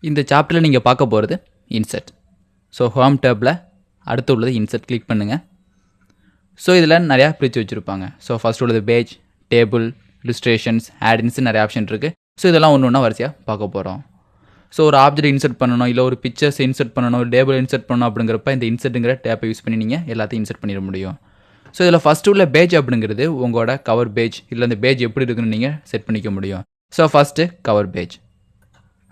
இந்த சாப்டரில் நீங்கள் பார்க்க போகிறது இன்சர்ட். ஸோ ஹோம் டேப்பில் அடுத்து உள்ளது இன்சர்ட் கிளிக் பண்ணுங்கள். ஸோ இதில் நிறையா பிரித்து வச்சுருப்பாங்க. ஸோ ஃபஸ்ட் உள்ளது பேஜ், டேபிள், இல்லுஸ்ட்ரேஷன்ஸ், ஆடின்ஸ் நிறைய ஆப்ஷன் இருக்குது. ஸோ இதெல்லாம் ஒன்று ஒன்றா வரிசையாக பார்க்க போகிறோம். ஸோ ஒரு ஆப்ஜெக்ட் இன்சர்ட் பண்ணணும், இல்லை ஒரு பிக்சர்ஸ் இன்சர்ட் பண்ணணும், ஒரு டேபிள் இன்சர்ட் பண்ணணும் அப்படிங்கிறப்ப இந்த இன்சர்ட்டுங்கிற டேப்பை யூஸ் பண்ணி நீங்கள் எல்லாத்தையும் இன்சர்ட் பண்ணிட முடியும். ஸோ இதில் ஃபஸ்ட்டு உள்ள பேஜ் அப்படிங்கிறது உங்களோட கவர் பேஜ், இல்லை அந்த பேஜ் எப்படி இருக்குன்னு நீங்கள் செட் பண்ணிக்க முடியும். So first cover page.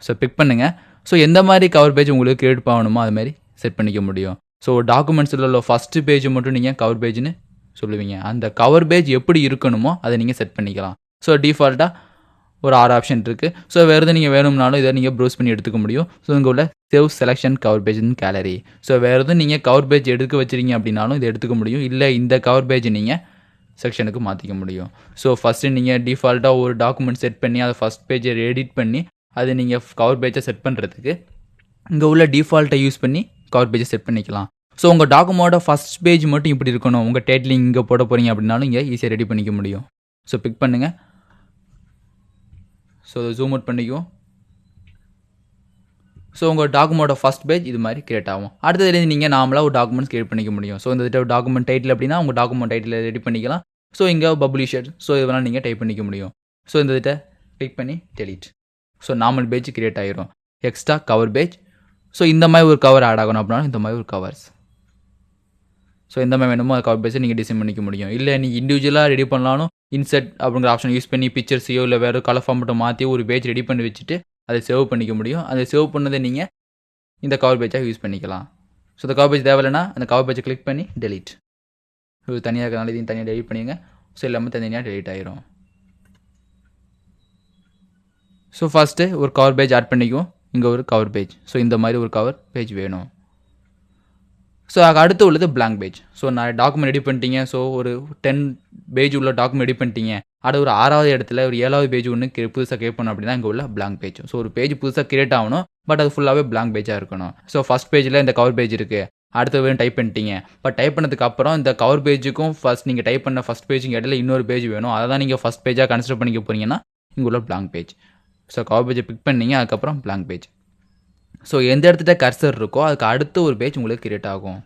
So pick பண்ணுங்கள். ஸோ எந்த மாதிரி கவர் பேஜ் உங்களுக்கு கிரியேட் பண்ணணுமோ அது மாதிரி செட் பண்ணிக்க முடியும். ஸோ டாக்குமெண்ட்ஸில் உள்ள ஃபஸ்ட்டு பேஜ் மட்டும் நீங்கள் கவர் பேஜ்னு சொல்லுவீங்க. அந்த கவர் பேஜ் எப்படி இருக்கணுமோ அதை நீங்கள் செட் பண்ணிக்கலாம். ஸோ டிஃபால்ட்டாக ஒரு 6 ஆப்ஷன் இருக்குது. ஸோ வேறு எதுவும் நீங்கள் வேணும்னாலும் இதை நீங்கள் ப்ரௌஸ் பண்ணி எடுத்துக்க முடியும். ஸோ இங்கே உள்ள சேவ் செலெக்ஷன் கவர் பேஜ்னு கேலரி. ஸோ வேறு எதுவும் நீங்கள் கவர் பேஜ் எடுக்க வச்சுருங்க அப்படின்னாலும் இதை எடுத்துக்க முடியும். இல்லை இந்த கவர் பேஜ் நீங்கள் செக்ஷனுக்கு மாற்றிக்க முடியும். ஸோ ஃபஸ்ட்டு நீங்கள் டிஃபால்ட்டாக ஒரு டாக்குமெண்ட் செட் பண்ணி அதை ஃபஸ்ட் பேஜை எடிட் பண்ணி அது நீங்கள் கவர் பேஜை செட் பண்ணுறதுக்கு இங்கே உள்ள டிஃபால்ட்டை யூஸ் பண்ணி கவர் பேஜை செட் பண்ணிக்கலாம். ஸோ உங்கள் டாக்குமெண்ட்டோட ஃபஸ்ட் பேஜ் மட்டும் இப்படி இருக்கணும், உங்கள் டைட்டிலிங் இங்கே போட போகிறீங்க அப்படின்னாலும் இங்கே ஈஸியாக ரெடி பண்ணிக்க முடியும். ஸோ பிக் பண்ணுங்கள். ஸோ அதை ஜூம் அவுட் பண்ணிக்குவோம். ஸோ உங்கள் டாக்குமெண்ட்டோட ஃபஸ்ட் பேஜ் இது மாதிரி கிரியேட் ஆகும். அடுத்ததுலேருந்து நீங்கள் நார்மலாக ஒரு டாக்குமெண்ட்ஸ் கிரியேட் பண்ணிக்க முடியும். ஸோ இந்த டாக்குமெண்ட் டைட்டில் அப்படின்னா உங்கள் டாக்குமெண்ட் டைட்டில் ரெடி பண்ணிக்கலாம். ஸோ இங்கே பப்ளிஷர், ஸோ இதெல்லாம் நீங்கள் டைப் பண்ணிக்க முடியும். ஸோ இந்த இதை கிளிக் பண்ணி delete. So normal page create ஆகிரும். Extra cover page. ஸோ இந்த மாதிரி ஒரு கவர் ஆட் ஆகணும் அப்படின்னா இந்த மாதிரி ஒரு கவர்ஸ். ஸோ எந்த மாதிரி வேணுமோ அந்த கவர் பேஜை நீங்கள் டிசைன் பண்ணிக்க முடியும். இல்லை நீங்கள் இண்டிவிஜுவலாக ரெடி பண்ணாலும் இன்சர்ட் அப்படிங்கிற ஆப்ஷன் யூஸ் பண்ணி பிக்சர்ஸையோ இல்லை வேறு கலர் ஃபார்மெட்டை மாற்றி ஒரு பேஜ் ரெடி பண்ணி வச்சுட்டு அதை சேவ் பண்ணிக்க முடியும். அதை சேவ் பண்ணதை நீங்கள் இந்த கவர் பேஜாக யூஸ் பண்ணிக்கலாம். ஸோ இந்த கவர் பேஜ் தேவையில்லைன்னா அந்த கவர் பேஜை கிளிக் பண்ணி டெலிட். இது தனியாக இருக்கிறனால இதையும் தனியாக டெலிட் பண்ணிங்க. ஸோ எல்லாமே தனியாக டெலிட் ஆகிரும். ஸோ ஃபஸ்ட்டு ஒரு கவர் பேஜ் ஆட் பண்ணிக்குவோம். இங்கே ஒரு கவர் பேஜ். ஸோ இந்த மாதிரி ஒரு கவர் பேஜ் வேணும். ஸோ அடுத்து உள்ளது பிளாங்க் பேஜ். ஸோ நான் டாக்குமெண்ட் ரெடி பண்ணிட்டீங்க. ஸோ ஒரு 10 பேஜ் உள்ள டாக்குமெண்ட் ரெடி பண்ணிட்டீங்க. அடுத்து ஒரு 6வது இடத்துல ஒரு 7வது பேஜ் ஒன்று புதுசாக கிரியேட் பண்ணணும் அப்படின்னா இங்கே உள்ள பிளாங்க் பேஜ். ஸோ ஒரு பேஜ் புதுசாக கிரியேட் ஆகணும், பட் அது ஃபுல்லாகவே பிளாங்க் பேஜாக இருக்கணும். ஸோ ஃபஸ்ட் பேஜில் இந்த கவர் பேஜ் இருக்குது, அடுத்த வேணும் டைப் பண்ணிட்டீங்க. பட் டைப் பண்ணதுக்கு அப்புறம் இந்த கவர் பேஜுக்கும் ஃபஸ்ட் நீங்கள் டைப் பண்ண ஃபஸ்ட் பேஜுக்கு இடையில இன்னொரு பேஜ் வேணும். அதை தான் நீங்கள் ஃபஸ்ட் பேஜாக கன்சிடர் பண்ணிக்க போகிறீங்கன்னா இங்கே உள்ள பிளாங்க் பேஜ். ஸோ கவர் பேஜை பிக் பண்ணிங்க, அதுக்கப்புறம் பிளாங்க் பேஜ். ஸோ எந்த இடத்துல கர்சர் இருக்கோ அதுக்கு அடுத்த ஒரு பேஜ் உங்களுக்கு கிரியேட் ஆகும்.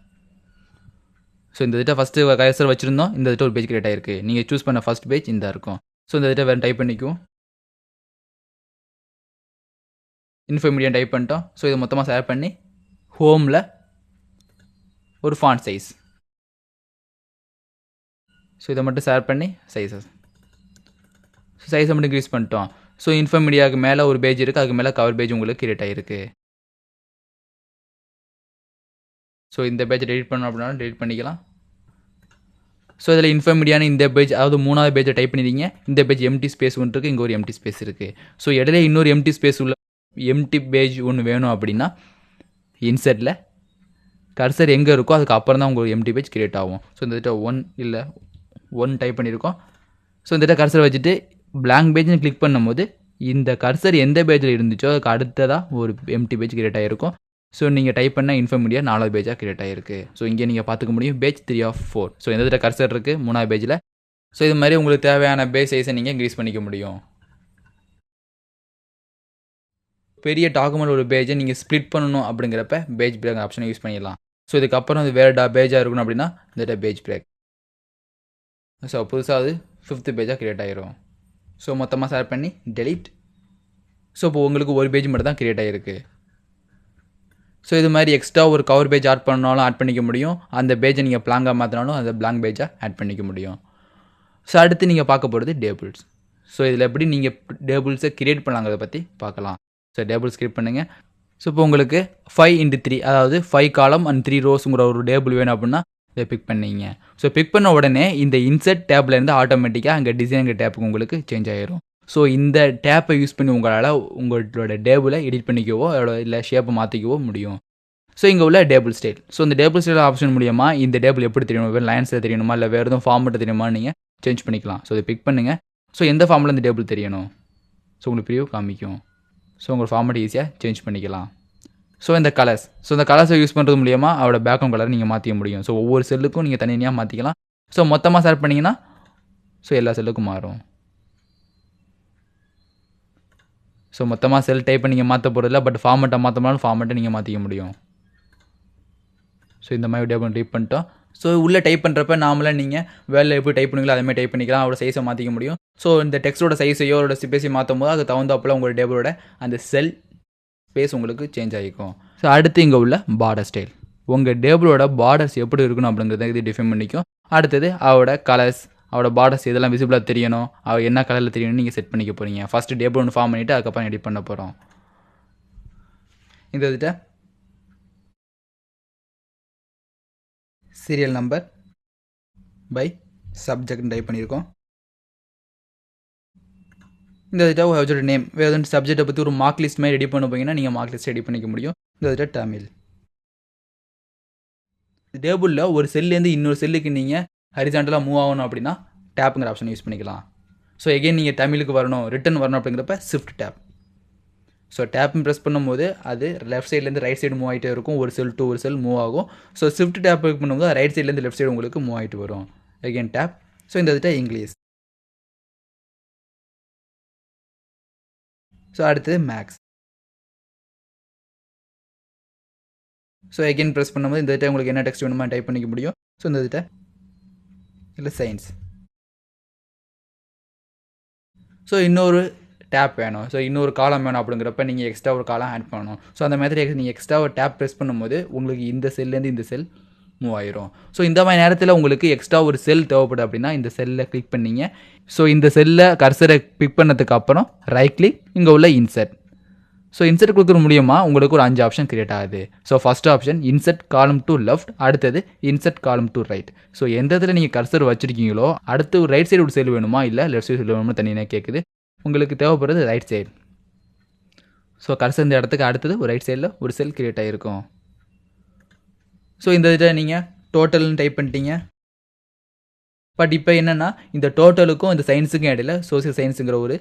ஸோ இந்த இதிட்ட ஃபஸ்ட்டு கர்சர் வச்சுருந்தோம், இந்த இதிட்ட ஒரு பேஜ் கிரியேட் ஆகிருக்கு. நீங்கள் சூஸ் பண்ண ஃபஸ்ட் பேஜ் இந்த இருக்கும். ஸோ இந்த இதிட்ட வேறு டைப் பண்ணிக்குவோம். இன்ஃபோமீடியா டைப் பண்ணிட்டோம். ஸோ இதை மொத்தமாக ஷேர் பண்ணி ஹோமில் ஒரு ஃபாண்ட் சைஸ். ஸோ இதை மட்டும் ஷேர் பண்ணி சைஸை மட்டும் இன்க்ரீஸ் பண்ணிட்டோம். ஸோ இன்ஃபோமீடியாவுக்கு மேலே ஒரு பேஜ் இருக்குது, அதுக்கு மேலே கவர் பேஜ் உங்களுக்கு கிரியேட் ஆகிருக்கு. ஸோ இந்த பேஜை டெலிட் பண்ணணும் அப்படின்னாலும் டெலிட் பண்ணிக்கலாம். ஸோ இதில் இன்ஃபோமீடியான இந்த பேஜ், அதாவது 3வது பேஜை டைப் பண்ணிடுங்க. இந்த பேஜ் எம்டி ஸ்பேஸ் ஒன்று இருக்குது, இங்கே ஒரு எம்டி ஸ்பேஸ் இருக்குது. ஸோ இடையில இன்னொரு எம்டி ஸ்பேஸ் உள்ள எம்டி பேஜ் ஒன்று வேணும் அப்படின்னா இன்சர்ட்டில் கர்சர் எங்கே இருக்கோ அதுக்கு அப்புறம் தான் உங்களுக்கு எம்டி பேஜ் கிரியேட் ஆகும். ஸோ இந்த 1 டைப் பண்ணியிருக்கோம். ஸோ இந்த கர்சர் வச்சுட்டு பிளாங்க் பேஜ்னு கிளிக் பண்ணும்போது இந்த கர்சர் எந்த பேஜில் இருந்துச்சோ அதுக்கு அடுத்ததாக ஒரு எம்டி பேஜ் கிரியேட் ஆகிருக்கும். ஸோ நீங்கள் டைப் பண்ண இன்ஃபோமீடியா 4வது பேஜாக கிரியேட் ஆகிருக்கு. ஸோ இங்கே நீங்கள் பார்த்துக்க முடியும் பேஜ் 3 of 4. ஸோ எந்த இதில் கர்சர் இருக்குது 3வது பேஜில். ஸோ இது மாதிரி உங்களுக்கு தேவையான பேஜ் சைஸை நீங்கள் இன்க்ரீஸ் பண்ணிக்க முடியும். பெரிய டாக்குமெண்ட் ஒரு பேஜை நீங்கள் ஸ்ப்ளிட் பண்ணணும் அப்படிங்கிறப்ப பேஜ் பிரேக் ஆப்ஷனை யூஸ் பண்ணிடலாம். ஸோ இதுக்கப்புறம் அது வேறு பேஜாக இருக்கணும் அப்படின்னா இந்த பேஜ் பிரேக். ஸோ புதுசாக அது 5th பேஜாக கிரியேட் ஆகிரும். ஸோ மொத்தமாக ஷேர் பண்ணி டெலிட். ஸோ இப்போ உங்களுக்கு ஒரு பேஜ் மட்டும் தான் கிரியேட் ஆகிருக்கு. ஸோ இது மாதிரி எக்ஸ்ட்ரா ஒரு கவர் பேஜ் ஆட் பண்ணாலும் ஆட் பண்ணிக்க முடியும். அந்த பேஜை நீங்கள் பிளாங்காக மாற்றினாலும் அந்த பிளாங்க் பேஜாக ஆட் பண்ணிக்க முடியும். ஸோ அடுத்து நீங்கள் பார்க்க போகிறது டேபிள்ஸ். ஸோ இதில் எப்படி நீங்கள் டேபிள்ஸை கிரியேட் பண்ணலாங்கிறத பற்றி பார்க்கலாம். ஸோ டேபிள்ஸ் கிரியேட் பண்ணுங்கள். ஸோ இப்போ உங்களுக்கு 5x3 அதாவது 5 காலம் அண்ட் 3 ரோஸுங்கிற ஒரு டேபிள் வேணும் அப்படின்னா இதை பிக் பண்ணிங்க. ஸோ பிக் பண்ண உடனே இந்த இன்சர்ட் டேப்லேருந்து ஆட்டோமேட்டிக்காக அங்கே டிசைனுங்கிற டேப்புக்கு உங்களுக்கு சேஞ்ச் ஆகிரும். ஸோ இந்த டேப்பை யூஸ் பண்ணி உங்களால் உங்களோட டேபிளை எடிட் பண்ணிக்கவோ இல்லை ஷேப்பை மாற்றிக்கவோ முடியும். ஸோ இங்கே உள்ள டேபிள் ஸ்டைல். ஸோ இந்த டேபிள் ஸ்டைல் ஆப்ஷன் மூலியமாக இந்த டேபிள் எப்படி தெரியணும், வேறு லைன்ஸில் தெரியணுமா இல்லை வேறு எதுவும் ஃபார்மெட்டு தெரியுமா நீங்கள் சேஞ்ச் பண்ணிக்கலாம். ஸோ இதை பிக் பண்ணுங்கள். ஸோ எந்த ஃபார்மில் இந்த டேபிள் தெரியணும் ஸோ உங்களுக்கு ப்ரிவ்யூ காமிக்கும். ஸோ உங்கள் ஃபார்மெட் ஈஸியாக சேஞ்ச் பண்ணிக்கலாம். ஸோ இந்த கலர்ஸ். ஸோ இந்த கலர்ஸை யூஸ் பண்ணுறது மூலியமாக அவரோட பேக்ரவுண்ட் கலரை நீங்கள் மாற்றிக்க முடியும். ஸோ ஒவ்வொரு செல்லுக்கும் நீங்கள் தனியாக மாற்றிக்கலாம். ஸோ மொத்தமாக செலக்ட் பண்ணிங்கன்னா ஸோ எல்லா செல்லுக்கும் மாறும். ஸோ மொத்தமாக செல் டைப்பை நீங்கள் மாற்ற போகிறதில்ல, பட் ஃபார்மெட்டை மாற்றமாலும் ஃபார்மெட்டை நீங்கள் மாற்றிக்க முடியும். ஸோ இந்த மாதிரி டேபிள் டைப் பண்ணிட்டோம். ஸோ உள்ளே டைப் பண்ணுறப்ப நார்மலாக நீங்கள் வேலை எப்படி டைப் பண்ணுங்களோ அதே மாதிரி டைப் பண்ணிக்கலாம், அவரோட சைஸை மாற்றிக்க முடியும். ஸோ இந்த டெக்ஸ்ட்டோட சைஸையோ அவரோட ஸ்பேஸையும் மாற்றும் போது அதுக்கு தகுந்தாப்பில் உங்களோட டேபிளோட அந்த செல் ஸ்பேஸ் உங்களுக்கு சேஞ்ச் ஆகிக்கும். ஸோ அடுத்து இங்கே உள்ள பார்டர் ஸ்டைல், உங்கள் டேபிளோட பார்டர்ஸ் எப்படி இருக்கணும் அப்படிங்கிறத இது டிஃபைன் பண்ணிக்கும். அடுத்தது அவரோட கலர்ஸ், அவரோட பார்டர்ஸ் இதெல்லாம் விசிபிளாக தெரியணும், அவர் என்ன கலரில் தெரியணும்னு நீங்கள் செட் பண்ணிக்க போகிறீங்க. ஃபஸ்ட்டு டேபிள் ஒன்று ஃபார்ம் பண்ணிவிட்டு அதுக்கப்புறம் எடிட் பண்ண போகிறோம். இந்த இதுகிட்ட serial number by subject type பண்ணியிருக்கோம். இந்த இதுகிட்ட ஒரு நேம், வேறு எதுவும் சப்ஜெக்டை பற்றி ஒரு மார்க் லிஸ்ட் மாதிரி ரெடி பண்ண போங்கன்னா நீங்கள் மார்க் லிஸ்ட் ரெடி பண்ணிக்க முடியும். இந்த இதுகிட்ட தமிழ். டேபிளில் ஒரு செல்லேருந்து இன்னொரு செல்லுக்கு நீங்கள் ஹரிசாண்டலாக மூவ் ஆகணும் அப்படின்னா டேப்புங்கிற ஆப்ஷன் யூஸ் பண்ணிக்கலாம். ஸோ எகெயின் நீங்கள் தமிழுக்கு வரணும், ரிட்டன் வரணும் அப்படிங்கிறப்ப ஷிஃப்ட் டேப். ஸோ டேப்னு ப்ரெஸ் பண்ணும்போது அது லெஃப்ட் சைட்லேருந்து ரைட் சைடு மூவ் ஆகிட்டே இருக்கும், ஒரு செல் டு ஒரு செல் மூவ் ஆகும். ஸோ ஷிஃப்ட் டேப் பண்ணும்போது ரைட் சைட்லேருந்து லெஃப்ட் சைடு உங்களுக்கு மூவ் ஆகிட்டு வரும். Again tab. ஸோ இந்த இதுகிட்ட இங்கிலீஷ். ஸோ அடுத்தது மேக்ஸ். ஸோ எகெயின் ப்ரெஸ் பண்ணும்போது இந்த இதுகிட்ட உங்களுக்கு என்ன டெக்ஸ்ட் வேணுமா டைப் பண்ணிக்க முடியும். ஸோ இந்த இதுகிட்ட இல்லை சயின்ஸ். ஸோ இன்னொரு டேப் வேணும், ஸோ இன்னொரு காலம் வேணும் அப்படிங்கிறப்ப நீங்கள் எக்ஸ்ட்ரா ஒரு காலம் ஆட் பண்ணணும். ஸோ அந்த மாதிரி நீங்கள் எக்ஸ்ட்ரா ஒரு டேப் ப்ரெஸ் பண்ணும்போது உங்களுக்கு இந்த செல்லேருந்து இந்த செல் மூவ் ஆயிரும். ஸோ இந்த மாதிரி நேரத்தில் உங்களுக்கு எக்ஸ்ட்ரா ஒரு செல் தேவைப்படுது அப்படின்னா இந்த செல்லை கிளிக் பண்ணிங்க. ஸோ இந்த செல்லை கர்சரை கிளிக் பண்ணதுக்கு அப்புறம் ரைட் கிளிக், இங்கே உள்ள இன்சர்ட். ஸோ இன்சர்ட் கொடுக்குற மூலியமாக உங்களுக்கு ஒரு 5 ஆப்ஷன் கிரியேட் ஆகுது. So first option insert column to left, அடுத்தது insert column to right. So எந்த இடத்துல நீங்கள் கர்சர் வச்சுருக்கீங்களோ அடுத்து ரைட் சைடு ஒரு செல் வேணுமா இல்லை லெஃப்ட் சைடு செல் வேணுமா தனியாக கேட்குது. உங்களுக்கு தேவைப்படுறது ரைட் சைடு. ஸோ கர்சர் இந்த இடத்துக்கு அடுத்தது ஒரு ரைட் சைடில் ஒரு செல் கிரியேட் ஆகிருக்கும். ஸோ இந்த இதில் நீங்கள் டோட்டல்னு டைப் பண்ணிட்டீங்க. பட் இப்போ என்னென்னா இந்த டோட்டலுக்கும் இந்த சயின்ஸுக்கும் இடையில சோசியல் சயின்ஸுங்கிற ஒரு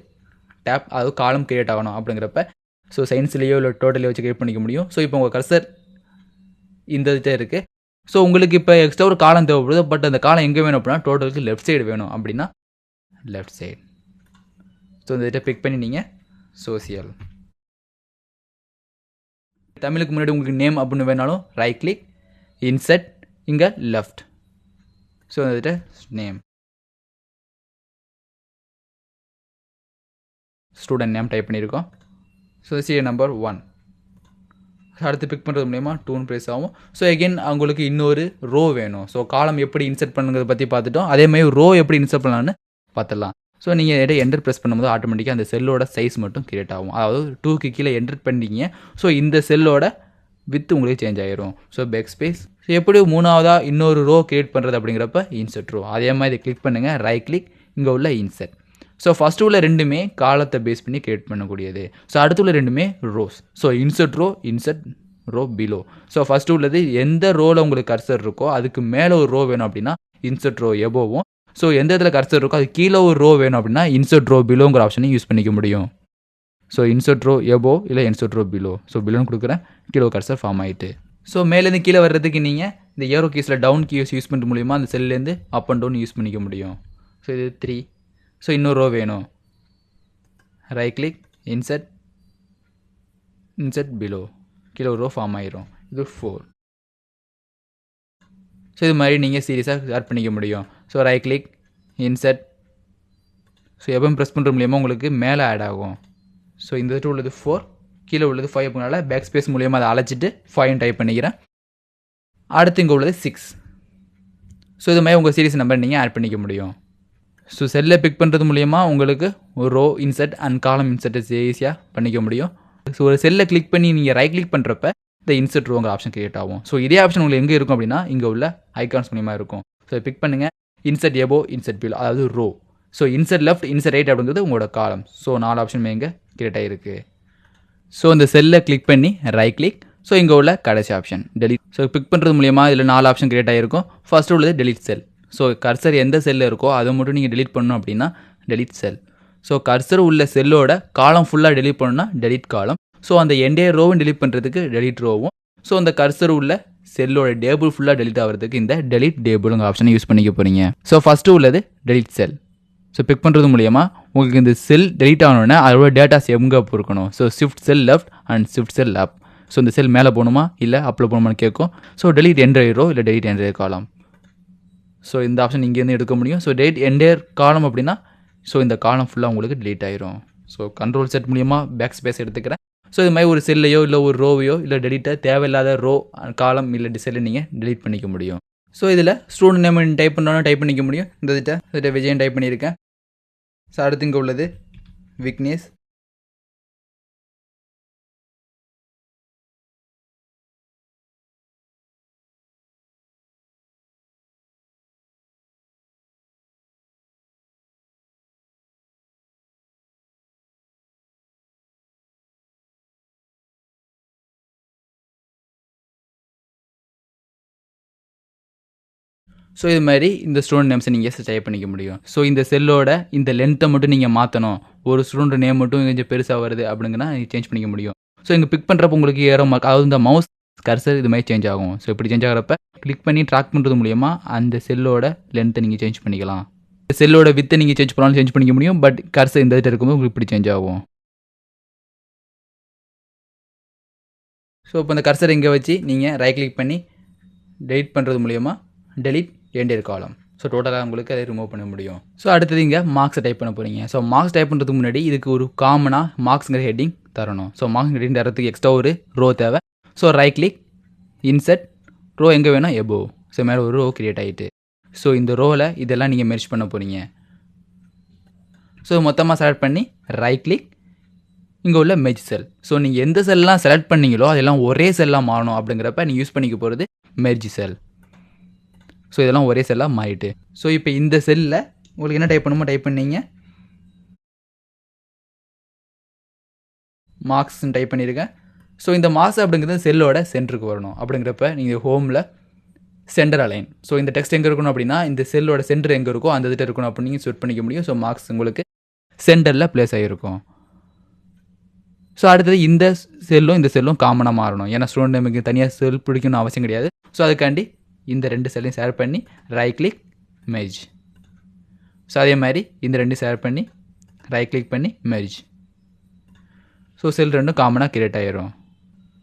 டேப், அது காலம் கிரியேட் ஆகணும் அப்படிங்கிறப்ப ஸோ சயின்ஸ்லேயோ இல்லை டோட்டலையோ வச்சு கிரியேட் பண்ணிக்க முடியும். ஸோ இப்போ உங்கள் கர்சர் இந்த இதுகிட்ட இருக்குது. ஸோ உங்களுக்கு இப்போ எக்ஸ்ட்ரா ஒரு காலம் தேவைப்படுது, பட் அந்த காலம் எங்கே வேணும் அப்படின்னா டோட்டலுக்கு லெஃப்ட் சைடு வேணும் அப்படின்னா லெஃப்ட் சைடு. ஸோ இந்த இதை பிக் பண்ணி நீங்கள் சோசியல். தமிழுக்கு முன்னாடி உங்களுக்கு நேம் அப்படின்னு வேணாலும் ரைட் கிளிக், இன்சர்ட், இங்கே லெஃப்ட். ஸோ இந்த இதை நேம், ஸ்டூடெண்ட் நேம் டைப் பண்ணியிருக்கோம். ஸோ சீரியல் நம்பர் 1 அடுத்து பிக் பண்ணுறது மூலயமா 2 ப்ரைஸ் ஆகும். ஸோ எகெயின் அவங்களுக்கு இன்னொரு ரோ வேணும். ஸோ காலம் எப்படி இன்சர்ட் பண்ணுங்கிறத பற்றி பார்த்துட்டோம், அதேமாதிரி ரோ எப்படி இன்சர்ட் பண்ணலான்னு பார்த்துடலாம். ஸோ நீங்கள் என்டர் ப்ரெஸ் பண்ணும்போது ஆட்டோமேட்டிக்காக அந்த செல்லோட சைஸ் மட்டும் கிரியேட் ஆகும். அதாவது 2க்கு கீழே என்டர் பண்ணிங்க. ஸோ இந்த செல்லோட வித் உங்களுக்கு சேஞ்ச் ஆகிரும். So back space. ஸோ எப்படி 3ஆவதாக இன்னொரு ரோ கிரியேட் பண்ணுறது அப்படிங்கிறப்ப இன்சர்ட் ரோ. அதே மாதிரி இதை கிளிக் பண்ணுங்கள், ரைட் கிளிக், இங்கே உள்ள இன்சர்ட். ஸோ ஃபஸ்ட்டு உள்ள ரெண்டுமே காலத்தை பேஸ் பண்ணி கிரியேட் பண்ணக்கூடியது. ஸோ அடுத்து உள்ள ரெண்டுமே rows. So insert row, insert row below. So first உள்ளது எந்த ரோவில் உங்களுக்கு கர்சர் இருக்கோ அதுக்கு மேலே ஒரு ரோ வேணும் அப்படின்னா இன்சர்ட் ரோ எபோவும். ஸோ எந்த இடத்துல கர்சர் இருக்கோ அது கீழே ஒரு ரோ வேணும் அப்படின்னா இன்சர்ட் ரோ பிலோங்கிற ஆப்ஷனையும் யூஸ் பண்ணிக்க முடியும். ஸோ இன்சர்ட் ரோ எபோ இல்லை இன்சர்ட் ரோ பிலோ. ஸோ பிலோன்னு கொடுக்குறேன், கீழே கர்சர் ஃபார்ம் ஆகிட்டு. ஸோ மேலேருந்து கீழே வர்றதுக்கு நீங்கள் இந்த ஏரோ கீஸில் டவுன் கீஸ் யூஸ் பண்ணுற மூலிமா அந்த செல்லேருந்து அப் அண்ட் டவுன் யூஸ் பண்ணிக்க முடியும். ஸோ இது 3. ஸோ இன்னொரு ரோ வேணும், right click, insert, insert below, கீழே ஒரு ரோ ஃபார்ம் ஆகிரும். இது 4. ஸோ இது மாதிரி நீங்கள் சீரியஸாக ஆட் பண்ணிக்க முடியும். So right click, insert. So எப்பவும் ப்ரெஸ் பண்ணுற மூலியமாக உங்களுக்கு மேலே ஆட் ஆகும். ஸோ இந்த இடத்துல உள்ளது 4, கீழே உள்ளது 5 அப்படினால பேக் ஸ்பேஸ் மூலியமாக அதை அழைச்சிட்டு 5 டைப் பண்ணிக்கிறேன். அடுத்து இங்கே உள்ளது 6. ஸோ இது மாதிரி உங்கள் சீரியஸ் நம்பர் நீங்கள் ஆட் பண்ணிக்க முடியும். ஸோ செல்லை பிக் பண்ணுறது மூலிமா உங்களுக்கு ஒரு ரோ இன்சர்ட் அண்ட் காலம் இன்சர்ட்டை ஈஸியாக பண்ணிக்க முடியும். ஸோ ஒரு செல்லை கிளிக் பண்ணி நீங்கள் ரைட் கிளிக் பண்ணுறப்ப இந்த இன்சர்ட் ரோங்கிற ஆப்ஷன் கிரியேட் ஆகும். ஸோ இதே ஆப்ஷன் உங்களுக்கு எங்கே இருக்கும் அப்படின்னா இங்கே உள்ள ஐகான்ஸ் மூலியமாக இருக்கும். ஸோ பிக் பண்ணுங்கள், இன்சர்ட் எபோ, இன்சர்ட் பிலோ, அதாவது row. So insert left, insert right அப்படிங்கிறது உங்களோட காலம். ஸோ 4 ஆப்ஷன் எங்கே கிரியேட் ஆகிருக்கு. ஸோ இந்த செல்லை கிளிக் பண்ணி ரைட் கிளிக். ஸோ இங்கே உள்ள கடைசி ஆப்ஷன் டெலிட். ஸோ பிக் பண்ணுறது மூலியமாக இதில் 4 ஆப்ஷன் கிரியேட் ஆகிருக்கும். ஃபர்ஸ்ட் உள்ளது டெலிட் செல். ஸோ கர்சர் எந்த செல்லில் இருக்கோ அதை மட்டும் நீங்கள் டெலிட் பண்ணணும் அப்படின்னா டெலிட் செல். ஸோ கர்சர் உள்ள செல்லோட காலம் ஃபுல்லாக டெலிட் பண்ணணும்னா டெலிட் காலம். ஸோ அந்த என்டையர் ரோவும் டெலிட் பண்ணுறதுக்கு டெலிட் ரோவும். ஸோ அந்த கர்சர் உள்ள செல்லோட டேபிள் ஃபுல்லாக டெலிட் ஆகிறதுக்கு இந்த டெலிட் டேபிளுங்க ஆப்ஷனை யூஸ் பண்ணிக்க போகிறீங்க. ஸோ ஃபஸ்ட்டு உள்ளது டெலிட் செல். ஸோ பிக் பண்ணுறது மூலியமாக உங்களுக்கு இந்த செல் டெலீட் ஆனோடனே அதோட டேட்டாஸ் எங்கே இருக்கணும். So shift sell left and shift sell up. So இந்த செல் மேலே போகணுமா இல்லை அப்பில் போகணுமான்னு கேட்கும். ஸோ டெலீட் என்டையர் ரோ இல்லை டெலீட் என்டையர் காலம். ஸோ இந்த ஆப்ஷன் இங்கேருந்து எடுக்க முடியும். ஸோ டெலீட் என்டையர் காலம் அப்படின்னா ஸோ இந்த காலம் ஃபுல்லாக உங்களுக்கு டெலீட் ஆயிரும். ஸோ கண்ட்ரோல் செட் மூலியமாக பேக் ஸ்பேஸ் எடுத்துக்கிறேன். ஸோ இது மாதிரி ஒரு செல்லையோ இல்லை ஒரு ரோவையோ இல்லை டெலீட்டை தேவையில்லாத ரோ காலம் இல்லை செல்லை நீங்கள் டெலீட் பண்ணிக்க முடியும். ஸோ இதில் ஸ்டூடெண்ட் நேம் டைப் பண்ணாலும் டைப் பண்ணிக்க முடியும். இந்த இதில் விஜயன் டைப் பண்ணியிருக்கேன். ஸோ அடுத்து இங்கே உள்ளது விக்னேஷ். ஸோ இது மாதிரி இந்த ஸ்டூடெண்ட் நேம்ஸை நீங்கள் டைப் பண்ணிக்க முடியும். ஸோ இந்த செல்லோட இந்த லென்த்தை மட்டும் நீங்கள் மாற்றணும், ஒரு ஸ்டூடெண்ட் நேம் மட்டும் கொஞ்சம் பெருசாக வருது அப்படிங்கன்னா நீங்கள் சேஞ்ச் பண்ணிக்க முடியும். ஸோ இங்கே பிக் பண்ணுறப்ப உங்களுக்கு ஏற மார்க், அதாவது இந்த மவுஸ் கர்சர் இது மாதிரி சேஞ்ச் ஆகும். ஸோ இப்படி சேஞ்ச் ஆகிறப்ப கிளிக் பண்ணி ட்ராக் பண்ணுறது மூலியமாக அந்த செல்லோட லென்த்தை நீங்கள் சேஞ்ச் பண்ணிக்கலாம். செல்லோட வித்தை நீங்கள் சேஞ்ச் பண்ணாலும் சேஞ்ச் பண்ணிக்க முடியும். பட் கர்சர் இந்த இதில் இருக்கும்போது உங்களுக்கு இப்படி சேஞ்ச் ஆகும். ஸோ இப்போ இந்த கர்சர் இங்கே வச்சு நீங்கள் ரைட் கிளிக் பண்ணி டெலிட் பண்ணுறது மூலியமாக டெலிட் என்டையர் காலம். ஸோ டோட்டலாக உங்களுக்கு அதை ரிமூவ் பண்ண முடியும். ஸோ அடுத்தது இங்கே மார்க்ஸை டைப் பண்ண போகிறீங்க. ஸோ மார்க்ஸ் டைப் பண்ணுறதுக்கு முன்னாடி இதுக்கு ஒரு காமனாக மார்க்ஸுங்கிற ஹெட்டிங் தரணும். ஸோ மார்க்ஸ் ஹெட்டிங் தரத்துக்கு எக்ஸ்ட்ரா ஒரு ரோ தேவை. So right click insert row எங்கே வேணும் எபோவ். ஸோ மேலே ஒரு ரோ கிரியேட் ஆகிட்டு, ஸோ இந்த ரோவில் இதெல்லாம் நீங்கள் மெர்ஜ் பண்ண போகிறீங்க. ஸோ மொத்தமாக செலக்ட் பண்ணி ரைட் கிளிக் இங்கே உள்ள மெர்ஜ் செல். ஸோ நீங்கள் எந்த செல்லாம் செலக்ட் பண்ணீங்களோ அதெல்லாம் ஒரே செல்லாக மாறணும். அப்படிங்கிறப்ப நீங்கள் யூஸ் பண்ணிக்க போகிறது மெர்ஜ் செல். ஸோ இதெல்லாம் ஒரே செல்லாக மாறிட்டு, ஸோ இப்போ இந்த செல்லில் உங்களுக்கு என்ன டைப் பண்ணுமோ டைப் பண்ணீங்க. மார்க்ஸ்ன்னு டைப் பண்ணியிருக்கேன். ஸோ இந்த மார்க்ஸ் அப்படிங்கிறது செல்லோட சென்டருக்கு வரணும். அப்படிங்கிறப்ப நீங்கள் ஹோமில் சென்டர் அலைன். ஸோ இந்த டெக்ஸ்ட் எங்கே இருக்கணும் அப்படின்னா இந்த செல்லோட சென்டர் எங்கே இருக்கோ அந்த இதில் இருக்கணும் அப்படின்னு நீங்கள் செட் பண்ணிக்க முடியும். ஸோ மார்க்ஸ் உங்களுக்கு சென்டரில் ப்ளேஸ் ஆகிருக்கும். ஸோ அடுத்தது இந்த செல்லும் இந்த செல்லும் காமனாக மாறணும். ஏன்னா ஸ்டூடெண்ட் நேமுக்கு தனியாக செல் பிடிக்கணும்னு அவசியம் கிடையாது. ஸோ அதுக்காண்டி இந்த ரெண்டு செல்லையும் ஷேர் பண்ணி ரைட் கிளிக் மெர்ஜ். ஸோ அதே மாதிரி இந்த ரெண்டையும் ஷேர் பண்ணி ரைட் கிளிக் பண்ணி மெர்ஜ். ஸோ செல் ரெண்டும் காமனாக கிரியேட் ஆகிரும்.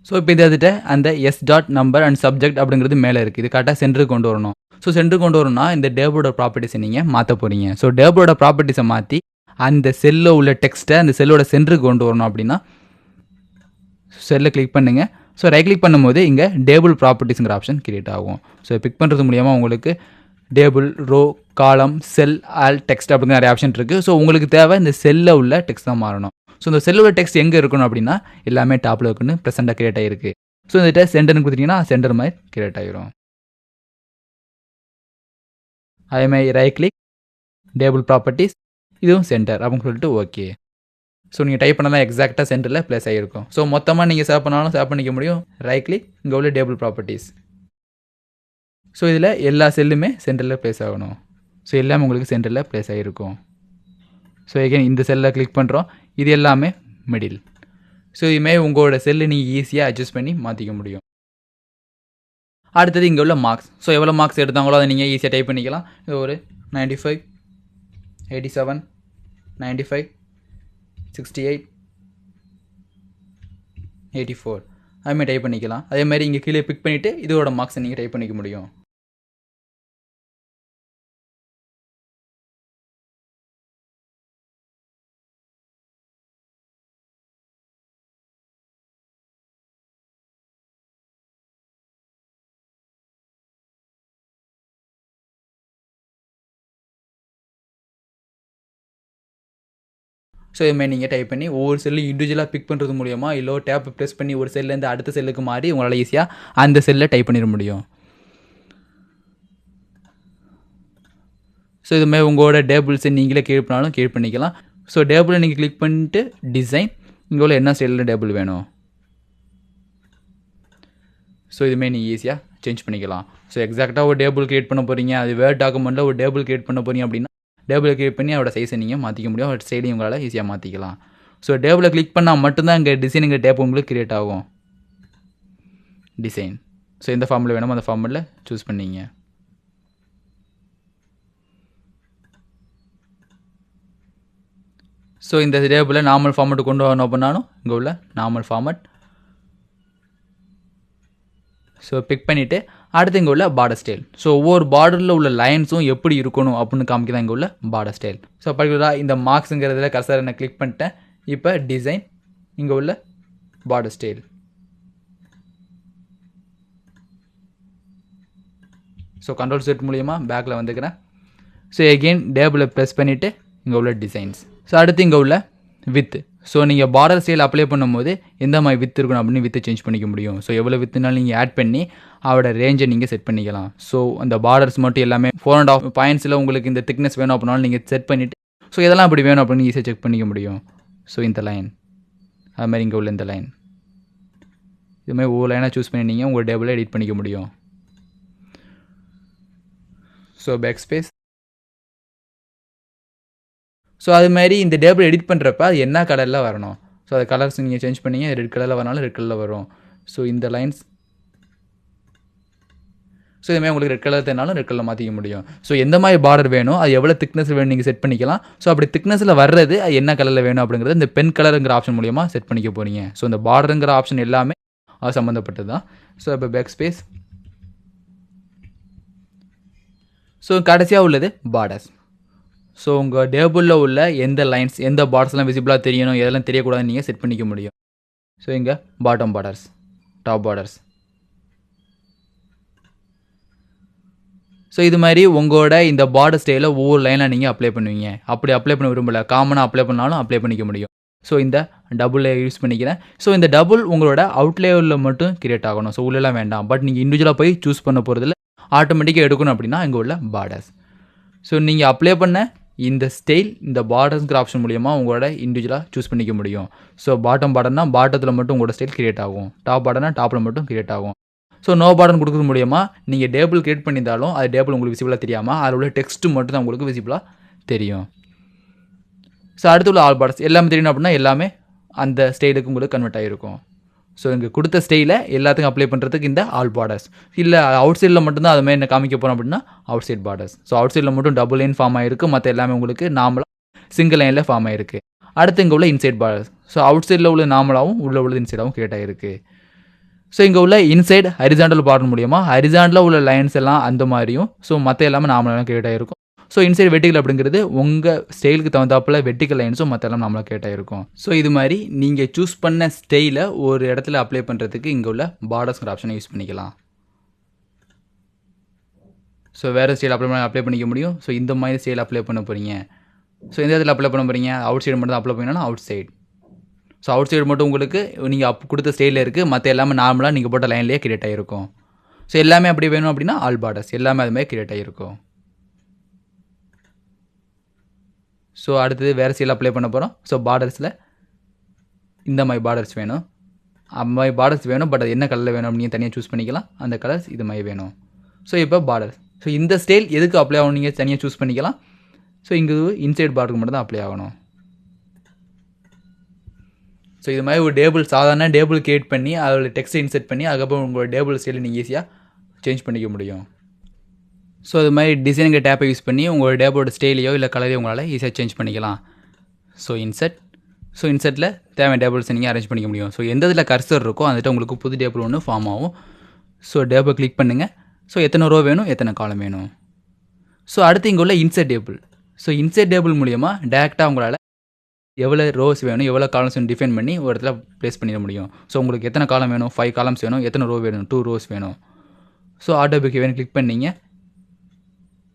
ஸோ இப்போ இதை வந்துட்டு அந்த S dot number and subject அப்படிங்கிறது மேலே இருக்குது. இது கரெக்டாக சென்டருக்கு கொண்டு வரணும். ஸோ சென்டருக்கு கொண்டு வரணும்னா இந்த டேபிளோட ப்ராப்பர்ட்டிஸை நீங்கள் மாற்ற போகிறீங்க. ஸோ டேபிளோட ப்ராப்பர்ட்டிஸை மாற்றி அந்த செல்லில் உள்ள டெக்ஸ்ட்டை அந்த செல்லோட சென்டருக்கு கொண்டு வரணும் அப்படின்னா செல்லை கிளிக் பண்ணுங்கள். ஸோ ரைட் கிளிக் பண்ணும்போது இங்கே டேபிள் ப்ராப்பர்ட்டிஸுங்கிற ஆப்ஷன் கிரியேட் ஆகும். ஸோ பிக் பண்ணுறது மூலியமாக உங்களுக்கு டேபிள், ரோ, காலம், செல், ஆல், டெக்ஸ்ட் அப்படிங்கிற நிறைய ஆப்ஷன் இருக்குது. ஸோ உங்களுக்கு தேவை இந்த செல்லில் உள்ள டெக்ஸ்ட் தான் மாறணும். ஸோ இந்த செல்லோட டெக்ஸ்ட் எங்கே இருக்கணும் அப்படின்னா எல்லாமே டாப்பில் இருக்குன்னு ப்ரெசென்ட்டாக கிரியேட் ஆகிருக்கு. ஸோ இந்த சென்டர்னு கொடுத்தீங்கன்னா சென்டர் மாதிரி கிரியேட் ஆகிரும். அதேமாதிரி ரைட் கிளிக் டேபிள் ப்ராப்பர்ட்டிஸ், இதுவும் சென்டர் அப்படின்னு சொல்லிட்டு ஓகே. ஸோ நீங்கள் டைப் பண்ணலாம் எக்ஸாக்டாக சென்டரில் ப்ளேஸ் ஆகிருக்கும். ஸோ மொத்தமாக நீங்கள் சேவ் பண்ணாலும் சேவ் பண்ணிக்க முடியும். ரைட் கிளிக் இங்கே உள்ள டேபிள் ப்ராப்பர்ட்டிஸ். ஸோ இதில் எல்லா செல்லுமே சென்டரில் ப்ளேஸ் ஆகணும். ஸோ எல்லாமே உங்களுக்கு சென்டரில் ப்ளேஸ் ஆகிருக்கும். ஸோ எகைன் இந்த செல்லில் கிளிக் பண்ணுறோம். இது எல்லாமே மிடில். ஸோ இதுமாதிரி உங்களோட செல்லு நீங்கள் ஈஸியாக அட்ஜஸ்ட் பண்ணி மாற்றிக்க முடியும். அடுத்தது இங்கே உள்ள மார்க்ஸ். ஸோ எவ்வளோ மார்க்ஸ் எடுத்தாங்களோ அதை நீங்கள் ஈஸியாக டைப் பண்ணிக்கலாம். இது ஒரு 95, 87, 95, 68, 84 அதுமாதிரி டைப் பண்ணிக்கலாம். அதேமாதிரி இங்கே கீழே பிக் பண்ணிவிட்டு இதோட மார்க்ஸை நீங்கள் டைப் பண்ணிக்க முடியும். ஸோ இதுமாதிரி நீங்கள் டைப் பண்ணி ஒவ்வொரு செல்லும் இண்டிவிஜுவலாக பிக் பண்ணுறது மூலியமாக இல்லை டேப் ப்ரெஸ் பண்ணி ஒரு செல்லேருந்து அடுத்த செல்லுக்கு மாறி உங்களால் ஈஸியாக அந்த செல்லில் டைப் பண்ணிட முடியும். ஸோ இதுமாதிரி உங்களோட டேபிள்ஸை நீங்களே கிரியேட் பண்ணாலும் கிரியேட் பண்ணிக்கலாம். ஸோ டேபிளை நீங்கள் கிளிக் பண்ணிட்டு டிசைன் இங்கே உள்ள என்ன ஸ்டைலில் டேபிள் வேணும். ஸோ இதுமாதிரி நீங்கள் ஈஸியாக சேஞ்ச் பண்ணிக்கலாம். ஸோ எக்ஸாக்டாக ஒரு டேபிள் கிரியேட் பண்ண போகிறீங்க, அது வேர்ட் டாக்குமெண்ட்டில் ஒரு டேபிள் கிரியேட் பண்ண போகிறீங்க அப்படின்னா டேபிளை கிரியேட் பண்ணி அதோட சைஸை நீங்கள் மாற்றிக்க முடியும். அதோட ஸ்டைலையும் உங்களால் ஈஸியாக மாற்றிக்கலாம். ஸோ டேபிளை கிளிக் பண்ணால் மட்டும்தான் இங்கே டிசைனுங்கிற டேப் உங்களுக்கு கிரியேட் ஆகும். டிசைன். ஸோ எந்த ஃபார்மில் வேணுமோ அந்த ஃபார்மில் சூஸ் பண்ணிங்க. ஸோ இந்த டேபிளில் நார்மல் ஃபார்மேட் கொண்டு வரணும் அப்படின்னாலும் இங்கே உள்ள நார்மல் ஃபார்மேட். ஸோ பிக் பண்ணிவிட்டு அடுத்து இங்கே உள்ள பார்டர் ஸ்டைல். ஸோ ஒவ்வொரு பார்டரில் உள்ள லைன்ஸும் எப்படி இருக்கணும் அப்படின்னு காமிக்க தான் இங்கே உள்ள பார்டர் ஸ்டைல். ஸோ பர்டிகுலராக இந்த மார்க்ஸுங்கிறதுல கர்சரை நான் கிளிக் பண்ணிட்டேன். இப்போ டிசைன், இங்கே உள்ள border style. So control set மூலிமா பேக்கில் வந்துக்கிறேன். ஸோ எகெயின் டேபிளை ப்ரெஸ் பண்ணிவிட்டு இங்கே உள்ள டிசைன்ஸ். ஸோ அடுத்து இங்கே உள்ள வித்து. ஸோ நீங்கள் பார்டர் ஸ்டைல் அப்ளை பண்ணும்போது எந்த மாதிரி வித் இருக்கணும் அப்படின்னு வித்து சேஞ்ச் பண்ணிக்க முடியும். ஸோ எவ்வளோ வித்துனாலும் நீங்கள் ஆட் பண்ணி அவரோட ரேஞ்சை நீங்கள் செட் பண்ணிக்கலாம். ஸோ அந்த பார்டர்ஸ் மட்டும் எல்லாமே 4.5 பாயிண்ட்ஸில் உங்களுக்கு இந்த திக்னஸ் வேணும் அப்படின்னாலும் நீங்கள் செட் பண்ணிவிட்டு ஸோ இதெல்லாம் அப்படி வேணும் அப்படின்னு ஈஸியாக செக் பண்ணிக்க முடியும். ஸோ இந்த லைன், அது மாதிரி இங்கே உள்ள இந்த லைன், இதுமாதிரி ஒவ்வொரு லைனாக சூஸ் பண்ணி நீங்கள் உங்கள் டேபிளில் எடிட் பண்ணிக்க முடியும். So back space. ஸோ அது மாதிரி இந்த டேபிள் எடிட் பண்ணுறப்ப அது என்ன கலரில் வரணும். ஸோ அது கலர்ஸ் நீங்கள் சேஞ்ச் பண்ணிங்க, ரெட் கலரில் வரனாலும் ரெட் கலரில் வரும். ஸோ இந்த லைன்ஸ், ஸோ இதுமாதிரி உங்களுக்கு ரெட் கலர் தேனாலும் ரெட் கலரில் மாற்றிக்க முடியும். ஸோ எந்த மாதிரி பார்டர் வேணும், அது எவ்வளோ திக்னஸ் வேணும் நீங்கள் செட் பண்ணிக்கலாம். ஸோ அப்படி திக்னஸில் வர்றது அது என்ன கலரில் வேணும் அப்படிங்கிறது இந்த பென் கலருங்கிற ஆப்ஷன் மூலிமா செட் பண்ணிக்க போகிறீங்க. ஸோ இந்த பார்டருங்கிற ஆப்ஷன் எல்லாமே அது சம்மந்தப்பட்டது தான். ஸோ இப்போ பேக் ஸ்பேஸ். ஸோ கடைசியாக உள்ளது பார்டர்ஸ். ஸோ உங்கள் டேபிளில் உள்ள எந்த லைன்ஸ், எந்த பார்டர்ஸ்லாம் விசிபிளாக தெரியணும், எதெல்லாம் தெரியக்கூடாதுன்னு நீங்கள் செட் பண்ணிக்க முடியும். ஸோ இங்கே bottom borders, top borders. So இது மாதிரி உங்களோட இந்த பார்டர் ஸ்டைலில் ஒவ்வொரு லைனாக நீங்கள் அப்ளை பண்ணுவீங்க. அப்படி அப்ளை பண்ண விரும்பல, காமனாக அப்ளை பண்ணாலும் அப்ளை பண்ணிக்க முடியும். ஸோ இந்த டபுளை யூஸ் பண்ணிக்கிறேன். ஸோ இந்த டபுள் உங்களோட அவுட் லேயரில் மட்டும் கிரியேட் ஆகணும். ஸோ உள்ளெல்லாம் வேண்டாம். பட் நீங்கள் இண்டிவிஜுவலாக போய் சூஸ் பண்ண போகிறதுல ஆட்டோமேட்டிக்காக எடுக்கணும் அப்படின்னா இங்கே உள்ள பார்டர்ஸ். ஸோ நீங்கள் அப்ளை பண்ண இந்த ஸ்டைல் இந்த பார்டர்ஸ்ங்கிற ஆப்ஷன் மூலியமாக உங்களோட இண்டிவிஜுவலாக சூஸ் பண்ணிக்க முடியும். ஸோ பாட்டம் பார்டர்னா பாட்டத்தில் மட்டும் உங்களோட ஸ்டைல் கிரியேட் ஆகும். டாப் பார்டர்னா டாப்பில் மட்டும் கிரியேட் ஆகும். ஸோ நோ பார்டர் கொடுக்குறது மூலியமாக நீங்கள் டேபிள் கிரியேட் பண்ணியிருந்தாலும் அது டேபிள் உங்களுக்கு விசிபிளாக தெரியாமல் அதில் உள்ள டெக்ஸ்ட்டு மட்டும் தான் உங்களுக்கு விசிபிளாக தெரியும். ஸோ அடுத்து உள்ள ஆல் பார்டர்ஸ் எல்லாமே தெரியணும் அப்படின்னா எல்லாமே அந்த ஸ்டைலுக்கு உங்களுக்கு கன்வெர்ட் ஆகிருக்கும். ஸோ இங்கே கொடுத்த ஸ்டைலை எல்லாத்துக்கும் அப்ளை பண்ணுறதுக்கு இந்த ஆல் பார்டர்ஸ். இல்லை அவுட் சைடில் மட்டும்தான் அது மாதிரி என்ன காமிக்க போகிறோம் அப்படின்னா அவுட் சைட் பார்டர்ஸ். ஸோ அவுட் சைடில் மட்டும் டபுள் லைன் ஃபார்ம் ஆகிருக்கு, மற்ற எல்லாமே உங்களுக்கு நார்மலாக சிங்கிள் லைனில் ஃபார்ம் ஆகிருக்கு. அடுத்து இங்கே உள்ள இன்சைட் பார்டர்ஸ். ஸோ அவுட் சைடில் உள்ள நார்மலாகவும் உள்ள உள்ளது இன்சைடாகவும் கிரியேட் ஆகிருக்கு. ஸோ இங்கே உள்ள இன்சைட் ஹரிசாண்டல் பார்டர் மூலியமாக ஹரிசாண்டலாக உள்ள லைன்ஸ் எல்லாம் அந்த மாதிரியும், ஸோ மற்ற எல்லாமே நார்மலாக கிரியேட் ஆகிருக்கும். ஸோ இன்சைட் வெர்டிகல் அப்படிங்கிறது உங்கள் ஸ்டைலுக்கு தகுந்தாப்பில் வெர்டிகல் லைன்ஸும் மற்ற எல்லாம் நம்மளாக கிரியேட் ஆகிருக்கும். ஸோ இது மாதிரி நீங்கள் சூஸ் பண்ண ஸ்டைலை ஒரு இடத்துல அப்ளை பண்ணுறதுக்கு இங்கே உள்ள பார்டர்ஸ்ங்கிற ஆப்ஷனை யூஸ் பண்ணிக்கலாம். ஸோ வேறு ஸ்டைல் அப்ளை பண்ணிக்க முடியும். ஸோ இந்த மாதிரி ஸ்டைல் அப்ளை பண்ண போகிறீங்க. ஸோ எந்த இடத்துல அப்ளை பண்ண போகிறீங்க, அவுட் சைடு மட்டும் தான் அப்ளை பண்ணிங்கன்னா out side. So out side மட்டும் உங்களுக்கு நீங்கள் கொடுத்த ஸ்டைலில் இருக்குது, மற்ற எல்லாமே நார்மலாக நீங்கள் போட்ட லைன்லேயே கிரியேட் ஆகிருக்கும். ஸோ எல்லாமே அப்படி வேணும் அப்படின்னா ஆல் பார்டர்ஸ் எல்லாமே அது மாதிரி கிரியேட் ஆகிருக்கும். ஸோ அடுத்தது வேறு ஸ்டைல் அப்ளை பண்ண போகிறோம். ஸோ பார்டர்ஸில் இந்த மாதிரி பார்டர்ஸ் வேணும், அந்த மாதிரி பார்டர்ஸ் வேணும். பட் அது என்ன கலரில் வேணும் அப்படின்னு தனியாக சூஸ் பண்ணிக்கலாம். அந்த கலர்ஸ் இது மாதிரி வேணும். ஸோ இப்போ பார்டர்ஸ். ஸோ இந்த ஸ்டைல் எதுக்கு அப்ளை ஆகணும் நீங்கள் தனியாக சூஸ் பண்ணிக்கலாம். ஸோ இங்கே இன்சைட் பார்டருக்கு மட்டும் தான் அப்ளை ஆகணும். ஸோ இது மாதிரி ஒரு டேபிள் சாதாரண டேபிள் கிரியேட் பண்ணி அதில் டெக்ஸ்ட்டை இன்செர்ட் பண்ணி அதுக்கப்புறம் உங்களோட டேபிள் ஸ்டைலை நீங்கள் ஈஸியாக சேஞ்ச் பண்ணிக்க முடியும். ஸோ இது மாதிரி டிசைனுங்கிற டேப்பை யூஸ் பண்ணி உங்களோட டேபிளோட ஸ்டைலையோ இல்லை கலரையோ உங்களால் ஈஸியாக சேஞ்ச் பண்ணிக்கலாம். ஸோ இன்செர்ட்டில் தேவையான டேபிள்ஸை நீங்கள் அரேஞ்ச் பண்ணிக்க முடியும். ஸோ எந்த இதில் கர்சர் இருக்கோ வந்துட்டு உங்களுக்கு புது டேபிள் ஒன்று ஃபார்ம் ஆகும். ஸோ டேபிள் கிளிக் பண்ணுங்கள். ஸோ எத்தனை ரோ வேணும், எத்தனை காலம் வேணும். ஸோ அடுத்து இங்கே உள்ள insert table. So insert table மூலிமா டேரெக்டாக உங்களால் எவ்வளோ ரோஸ் வேணும், எவ்வளோ காலம்ஸ் வேணும் டிஃபைன் பண்ணி ஒரு இடத்துல ப்ளேஸ் பண்ணிட முடியும். ஸோ உங்களுக்கு எத்தனை காலம் வேணும், 5 காலம்ஸ் வேணும், எத்தனை ரோ வேணும், 2 ரோஸ் வேணும். ஸோ ஆட்டோ பிஹேவியர் கிளிக் பண்ணிங்க.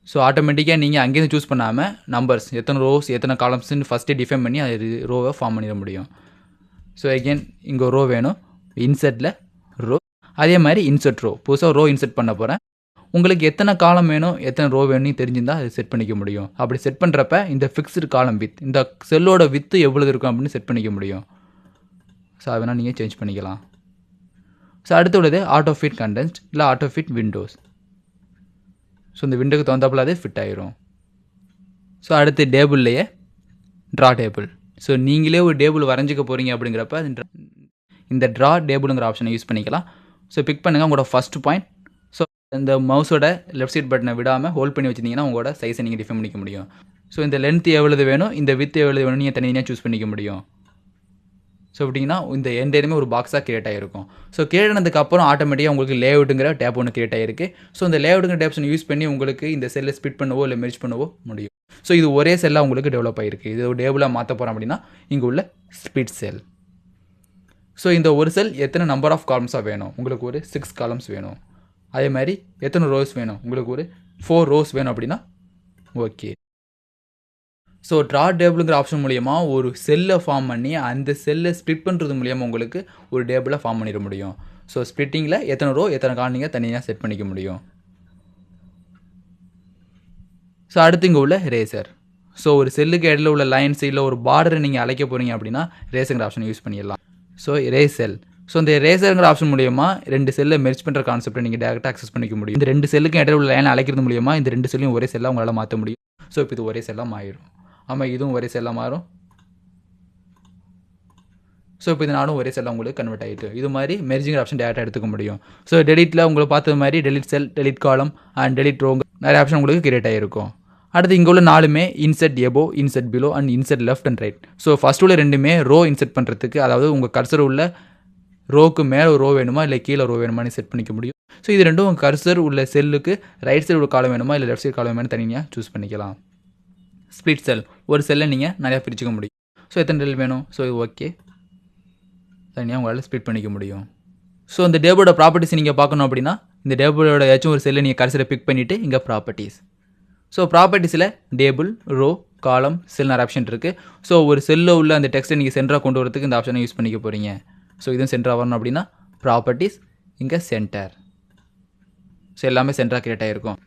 ஸோ ஆட்டோமேட்டிக்காக நீங்கள் அங்கேருந்து சூஸ் பண்ணாமல் நம்பர்ஸ் எத்தனை ரோஸ் எத்தனை காலம்ஸ்ன்னு ஃபஸ்ட்டே டிஃபைன் பண்ணி அது ரோவை ஃபார்ம் பண்ணிட முடியும். ஸோ அகெயின் இங்கே ரோ வேணும், இன்செர்ட்டில் ரோ, அதே மாதிரி இன்செர்ட் ரோ, புதுசாக ரோ இன்செர்ட் பண்ண போகிறேன். உங்களுக்கு எத்தனை காலம் வேணும் எத்தனை ரோ வேணும்னு தெரிஞ்சிருந்தால் அது செட் பண்ணிக்க முடியும். அப்படி செட் பண்ணுறப்ப இந்த ஃபிக்ஸ்டு காலம் வித் இந்த செல்லோட வித்து எவ்வளோ இருக்கும் அப்படின்னு செட் பண்ணிக்க முடியும். ஸோ அது வேணால் நீங்கள் சேஞ்ச் பண்ணிக்கலாம். ஸோ அடுத்து உள்ளது ஆட்டோ ஃபிட் கண்டென்ட் இல்லை ஆட்டோ ஃபிட் விண்டோஸ். ஸோ இந்த விண்டோக்கு தகுந்தாப்பில் அது ஃபிட் ஆகிரும். ஸோ அடுத்து டேபிள்லையே ட்ரா டேபிள். ஸோ நீங்களே ஒரு டேபிள் வரைஞ்சிக்க போகிறீங்க அப்படிங்கிறப்ப இந்த ட்ரா டேபிளுங்கிற ஆப்ஷனை யூஸ் பண்ணிக்கலாம். ஸோ பிக் பண்ணுங்கள் உங்களோட ஃபஸ்ட் பாயிண்ட். ஸோ இந்த மவுஸோட லெஃப்ட் சைட் பட்டனை விடாமல் ஹோல்ட் பண்ணி வச்சிருந்தீங்கன்னா உங்களோட சைஸை நீங்கள் டிஃபைன் பண்ணிக்க முடியும். ஸோ இந்த லென்த் எவ்வளவு வேணும், இந்த வித் எவ்வளவு வேணும் நீங்கள் தனியாக சூஸ் பண்ணிக்க முடியும். ஸோ அப்படின்னா இந்த எண்டையுமே ஒரு பாக்ஸாக கிரியேட் ஆகிருக்கும். ஸோ கிரியேட் ஆனதுக்கப்புறம் ஆட்டோமேட்டிக்காக உங்களுக்கு லேஅவுட்டுங்கிற டேப் ஒன்று கிரியேட் ஆகிருக்கு. ஸோ இந்த லேஅவுட்டுங்கிற டேப்ஸ் யூஸ் பண்ணி உங்களுக்கு இந்த செல்லை ஸ்பிட் பண்ணவோ இல்லை மெர்ஜ் பண்ணவோ முடியும். ஸோ இது ஒரே செல்லாக உங்களுக்கு டெவலப் ஆகிருக்கு. இது ஒரு டேபிளாக மாற்ற போகிறோம் அப்படின்னா இங்கே உள்ள ஸ்பிட் செல். ஸோ இந்த ஒரு செல் எத்தனை நம்பர் ஆஃப் காலம்ஸாக வேணும், உங்களுக்கு ஒரு 6 காலம்ஸ் வேணும். அதே மாதிரி எத்தனை ரோஸ் வேணும், உங்களுக்கு ஒரு 4 ரோஸ் வேணும் அப்படின்னா ஓகே. ஸோ ட்ரா டேபிளுங்கிற ஆப்ஷன் மூலிமா ஒரு செல்லை ஃபார்ம் பண்ணி அந்த செல்லை ஸ்ப்ளிட் பண்ணுறது மூலிமா உங்களுக்கு ஒரு டேபிளை ஃபார்ம் பண்ணிட முடியும். ஸோ ஸ்ப்ளிட்டிங்கில் எத்தனை ரோ எத்தனை காலம் நீங்கள் தனியாக செட் பண்ணிக்க முடியும். ஸோ அடுத்து இங்கே உள்ள ரேசர். ஸோ ஒரு செல்லுக்கு இடையில உள்ள லைன்ஸ் இல்லை ஒரு பார்டரை நீங்கள் அழைக்க போகிறீங்க அப்படின்னா ரேசருங்கிற ஆப்ஷன் யூஸ் பண்ணிடலாம். ஸோ ரேஸ் செல். ஸோ இந்த ரேசருங்கிற ஆப்ஷன் மூலிமா 2 செல்லை மெர்ஜ் பண்ணுற கான்செப்ட்டை நீங்கள் டேரெக்டாக அக்சஸ் பண்ணிக்க முடியும். இந்த 2 செல்லுக்கும் இடையில உள்ள லைனை அழைக்கிறது மூலிமா இந்த 2 செல்லையும் ஒரே செல்லாக உங்களால் மாற்ற முடியும். ஸோ இப்போ இது ஒரே செல்லாக மாறிடும். ஆமாம், இதுவும் ஒரே செல்லாக மாறும். ஸோ இப்போ இது நானும் ஒரே செல்லாக உங்களுக்கு கன்வெர்ட் ஆகிட்டு இது மாதிரி மெர்ஜிங் ஆப்ஷன் டேரெக்டாக எடுத்துக்க முடியும். ஸோ டெலிட்டில் உங்களுக்கு பார்த்த மாதிரி delete cell, delete column and delete ரோங்க நிறைய ஆப்ஷன் உங்களுக்கு கிரியேட் ஆகிருக்கும். அடுத்து இங்கே உள்ள 4மே insert above, insert below and insert left and right. So first உள்ள 2மே ரோ இன்செர்ட் பண்ணுறதுக்கு, அதாவது உங்கள் கர்சர் உள்ள ரோக்கு மேலே ஒரு ரோ வேணுமா இல்லை கீழே ரோ வேணுமான்னு செட் பண்ணிக்க முடியும். ஸோ இது ரெண்டும் உங்கள் கர்சர் உள்ள செல்லுக்கு ரைட் சைடு உள்ள காலம் வேணுமா இல்லை லெஃப்ட் சைடு காலம் வேணும்னு தனியாக சூஸ் பண்ணிக்கலாம். ஸ்ப்ளிட் செல், ஒரு செல்லை நீங்கள் நிறையா பிரிச்சுக்க முடியும். ஸோ எத்தனை செல் வேணும், ஸோ இது ஓகே தனியாக உங்களால் ஸ்ப்ளிட் பண்ணிக்க முடியும். ஸோ இந்த டேபிளோட ப்ராப்பர்ட்டிஸ் நீங்கள் பார்க்கணும் அப்படின்னா இந்த டேபிளோட ஏதாச்சும் ஒரு செல்லை நீங்கள் கடைசியில் பிக் பண்ணிவிட்டு இங்கே ப்ராப்பர்ட்டிஸ். ஸோ ப்ராப்பர்ட்டிஸில் டேபிள், ரோ, காலம், செல் நிறைய ஆப்ஷன் இருக்குது. ஸோ ஒரு செல்லில் உள்ள அந்த டெக்ஸ்ட்டை நீங்கள் சென்டராக கொண்டு வரதுக்கு இந்த ஆப்ஷனை யூஸ் பண்ணிக்க போகிறீங்க. ஸோ இதுவும் சென்டராக வரணும் அப்படின்னா ப்ராப்பர்ட்டிஸ், இங்கே சென்டர். ஸோ எல்லாமே சென்டராக கிரியேட் ஆகிருக்கும்.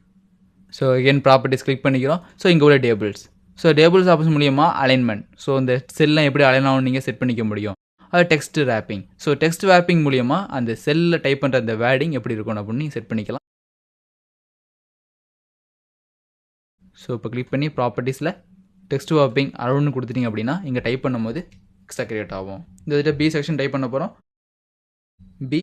ஸோ எகெயின் ப்ராப்பர்ட்டிஸ் கிளிக் பண்ணிக்கிறோம். ஸோ இங்கே உள்ள டேபிள்ஸ். ஸோ டேபிள்ஸ் ஆப்ஷன் மூலியமாக அலைன்மெண்ட். ஸோ இந்த செல்லாம் எப்படி அலைன் ஆகும் நீங்கள் செட் பண்ணிக்க முடியும். அது text wrapping. So text wrapping மூலியமாக அந்த செல்லில் டைப் பண்ணுற அந்த வேர்டிங் எப்படி இருக்கணும் அப்படின்னு நீங்கள் செட் பண்ணிக்கலாம். ஸோ இப்போ கிளிக் பண்ணி ப்ராப்பர்ட்டிஸில் டெக்ஸ்ட் ரேப்பிங் அரௌண்ட்னு கொடுத்துட்டிங்க அப்படின்னா இங்கே டைப் பண்ணும்போது எக்ஸ்ட்ரா கிரியேட் ஆகும். இந்த இதில் பி செக்ஷன் டைப் பண்ண போகிறோம். பி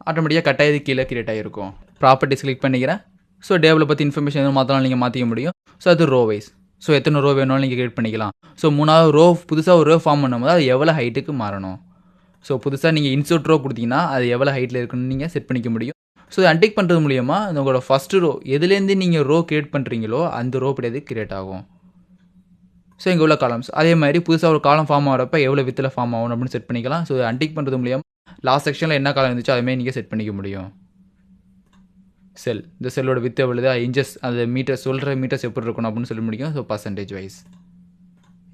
ஆட்டோமேட்டிக்காக கட்டாயது கீழே கிரியேட் ஆகிருக்கும். ப்ராப்பர்ட்டிஸ் கிளிக் பண்ணிக்கிறேன். ஸோ டேபிளை பற்றி இன்ஃபர்மேஷன் எதுவும் மாற்றலாம் நீங்கள் மாற்றிக்க முடியும். ஸோ அது ரோ வைஸ். ஸோ எத்தனை ரோ வேணும்னு நீங்கள் கிரியேட் பண்ணிக்கலாம். ஸோ 3வது ரோ புதுசாக ஒரு ரோ ஃபார்ம் பண்ணும்போது அது எவ்வளோ ஹைட்டுக்கு மாறணும். ஸோ புதுசாக நீங்கள் இன்சர்ட் ரோ கொடுத்தீங்கன்னா அது எவ்வளோ ஹைட்டில் இருக்குன்னு நீங்கள் செட் பண்ணிக்க முடியும். ஸோ அன்டிக் பண்ணுறது மூலியமாக உங்களோட ஃபஸ்ட்டு ரோ எதுலேருந்து நீங்கள் ரோ கிரியேட் பண்ணுறீங்களோ அந்த ரோ கிடையாது கிரியேட் ஆகும். ஸோ இங்கே உள்ள காலம்ஸ் அதே மாதிரி புதுசாக ஒரு காலம் ஃபார்ம் ஆகிறப்ப எவ்வளோ வித்தில் ஃபார்ம் ஆகும் அப்படின்னு செட் பண்ணிக்கலாம். ஸோ அன்டிக் பண்ணுறது மூலியமாக லாஸ்ட் செக்ஷனில் என்ன காலம் இருந்துச்சோ அதுமாதிரி நீங்கள் செட் பண்ணிக்க முடியும். செல், இந்த செல்லோட வித் எவ்வளோ, இன்ச்சஸ் அந்த மீட்டர்ஸ் சொல்கிற மீட்டர்ஸ் எப்படி இருக்கணும் அப்படின்னு சொல்லி முடியும். So percentage wise,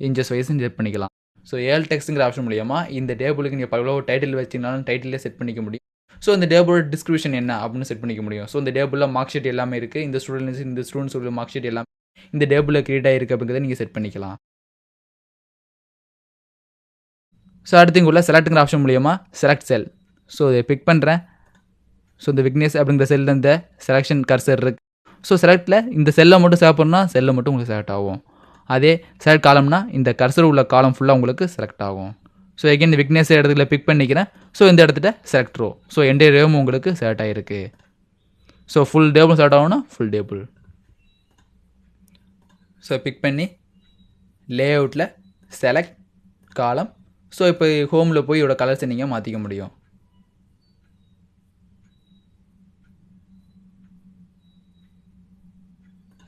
inches wise set பண்ணிக்கலாம். ஸோ ஏல் டெக்ஸ்ட்டுங்கிற ஆப்ஷன் மூலியமாக இந்த டேபிளுக்கு நீங்கள் பல டைட்டில் வச்சிங்கனாலும் டைட்டிலே செட் பண்ணிக்க முடியும். ஸோ இந்த டேபிளோட டிஸ்கிரிப்ஷன் என்ன அப்படின்னு செட் பண்ணிக்க முடியும். ஸோ இந்த டேபிளில் மார்க் ஷீட் எல்லாமே இருக்குது. இந்த ஸ்டூடெண்ட்ஸ் மார்க் ஷீட் எல்லாமே இந்த டேபிளில் கிரியேட் ஆகிருக்கு அப்படிங்கிறத நீங்கள் செட் பண்ணிக்கலாம். ஸோ அடுத்து இங்கே உள்ள செலக்ட்டுங்கிற ஆப்ஷன் மூலியமாக செலக்ட் செல். ஸோ இதை பிக் பண்ணுறேன். ஸோ இந்த விக்னேஸ் அப்படிங்கிற செல்லில் இந்த செலெக்ஷன் கர்சர் இருக்குது. ஸோ செலக்டில் இந்த செல்லை மட்டும் செலக்ட் பண்ணால் செல்லை மட்டும் உங்களுக்கு செலக்ட் ஆகும். அதே செலக்ட் காலம்னா இந்த கர்சர் உள்ள காலம் ஃபுல்லாக உங்களுக்கு செலக்ட் ஆகும். ஸோ எகைன் இந்த விக்னேஸ் இடத்துல பிக் பண்ணிக்கிறேன். ஸோ இந்த இடத்துல செலக்ட் ரோ. ஸோ எந்த ரேவும் உங்களுக்கு செலக்ட் ஆகிருக்கு. ஸோ ஃபுல் டேபிள் செலக்ட் ஆகும்னா ஃபுல் டேபிள். ஸோ பிக் பண்ணி லேஅவுட்டில் செலக்ட் காலம். ஸோ இப்போ ஹோமில் போய் இதோட கலர்ஸை நீங்கள் மாற்றிக்க முடியும்.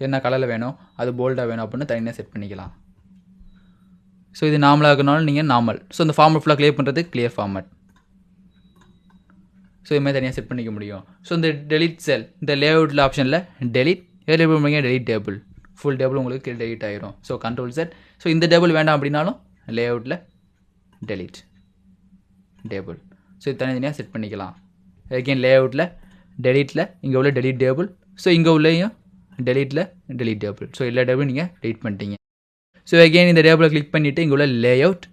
என்ன கலரில் வேணும், அது போல்டாக வேணும் அப்படின்னு தனியாக செட் பண்ணிக்கலாம். ஸோ இது நார்மலாக இருக்கனாலும் நீங்கள் நார்மல். ஸோ இந்த ஃபார்மட் ஃபுல்லாக கிளியர் பண்ணுறது கிளியர் ஃபார்மட். ஸோ இதுமாதிரி தனியாக செட் பண்ணிக்க முடியும். ஸோ இந்த டெலிட் செல், இந்த லேஅவுட்டில் ஆப்ஷனில் டெலிட் பண்ணிங்க டெலிட் டேபிள். ஃபுல் டேபிள் உங்களுக்கு டெலிட் ஆகிரும். So control set. ஸோ இந்த டேபிள் வேண்டாம் அப்படின்னாலும் லேஅவுட்டில் டெலிட் டேபிள். ஸோ இது தனித்தனியாக செட் பண்ணிக்கலாம். எகெயின் லேஅவுட்டில் டெலிட்டில் இங்கே உள்ள டெலிட் டேபிள். ஸோ இங்கே உள்ளேயும் டெலிட்டில் டெலிட் டேபிள். ஸோ எல்லா டேபிளும் நீங்கள் டெலிட் பண்ணிட்டீங்க. ஸோ எகெயின் இந்த டேபிளை கிளிக் பண்ணிவிட்டு இங்கே உள்ள லேஅவுட்,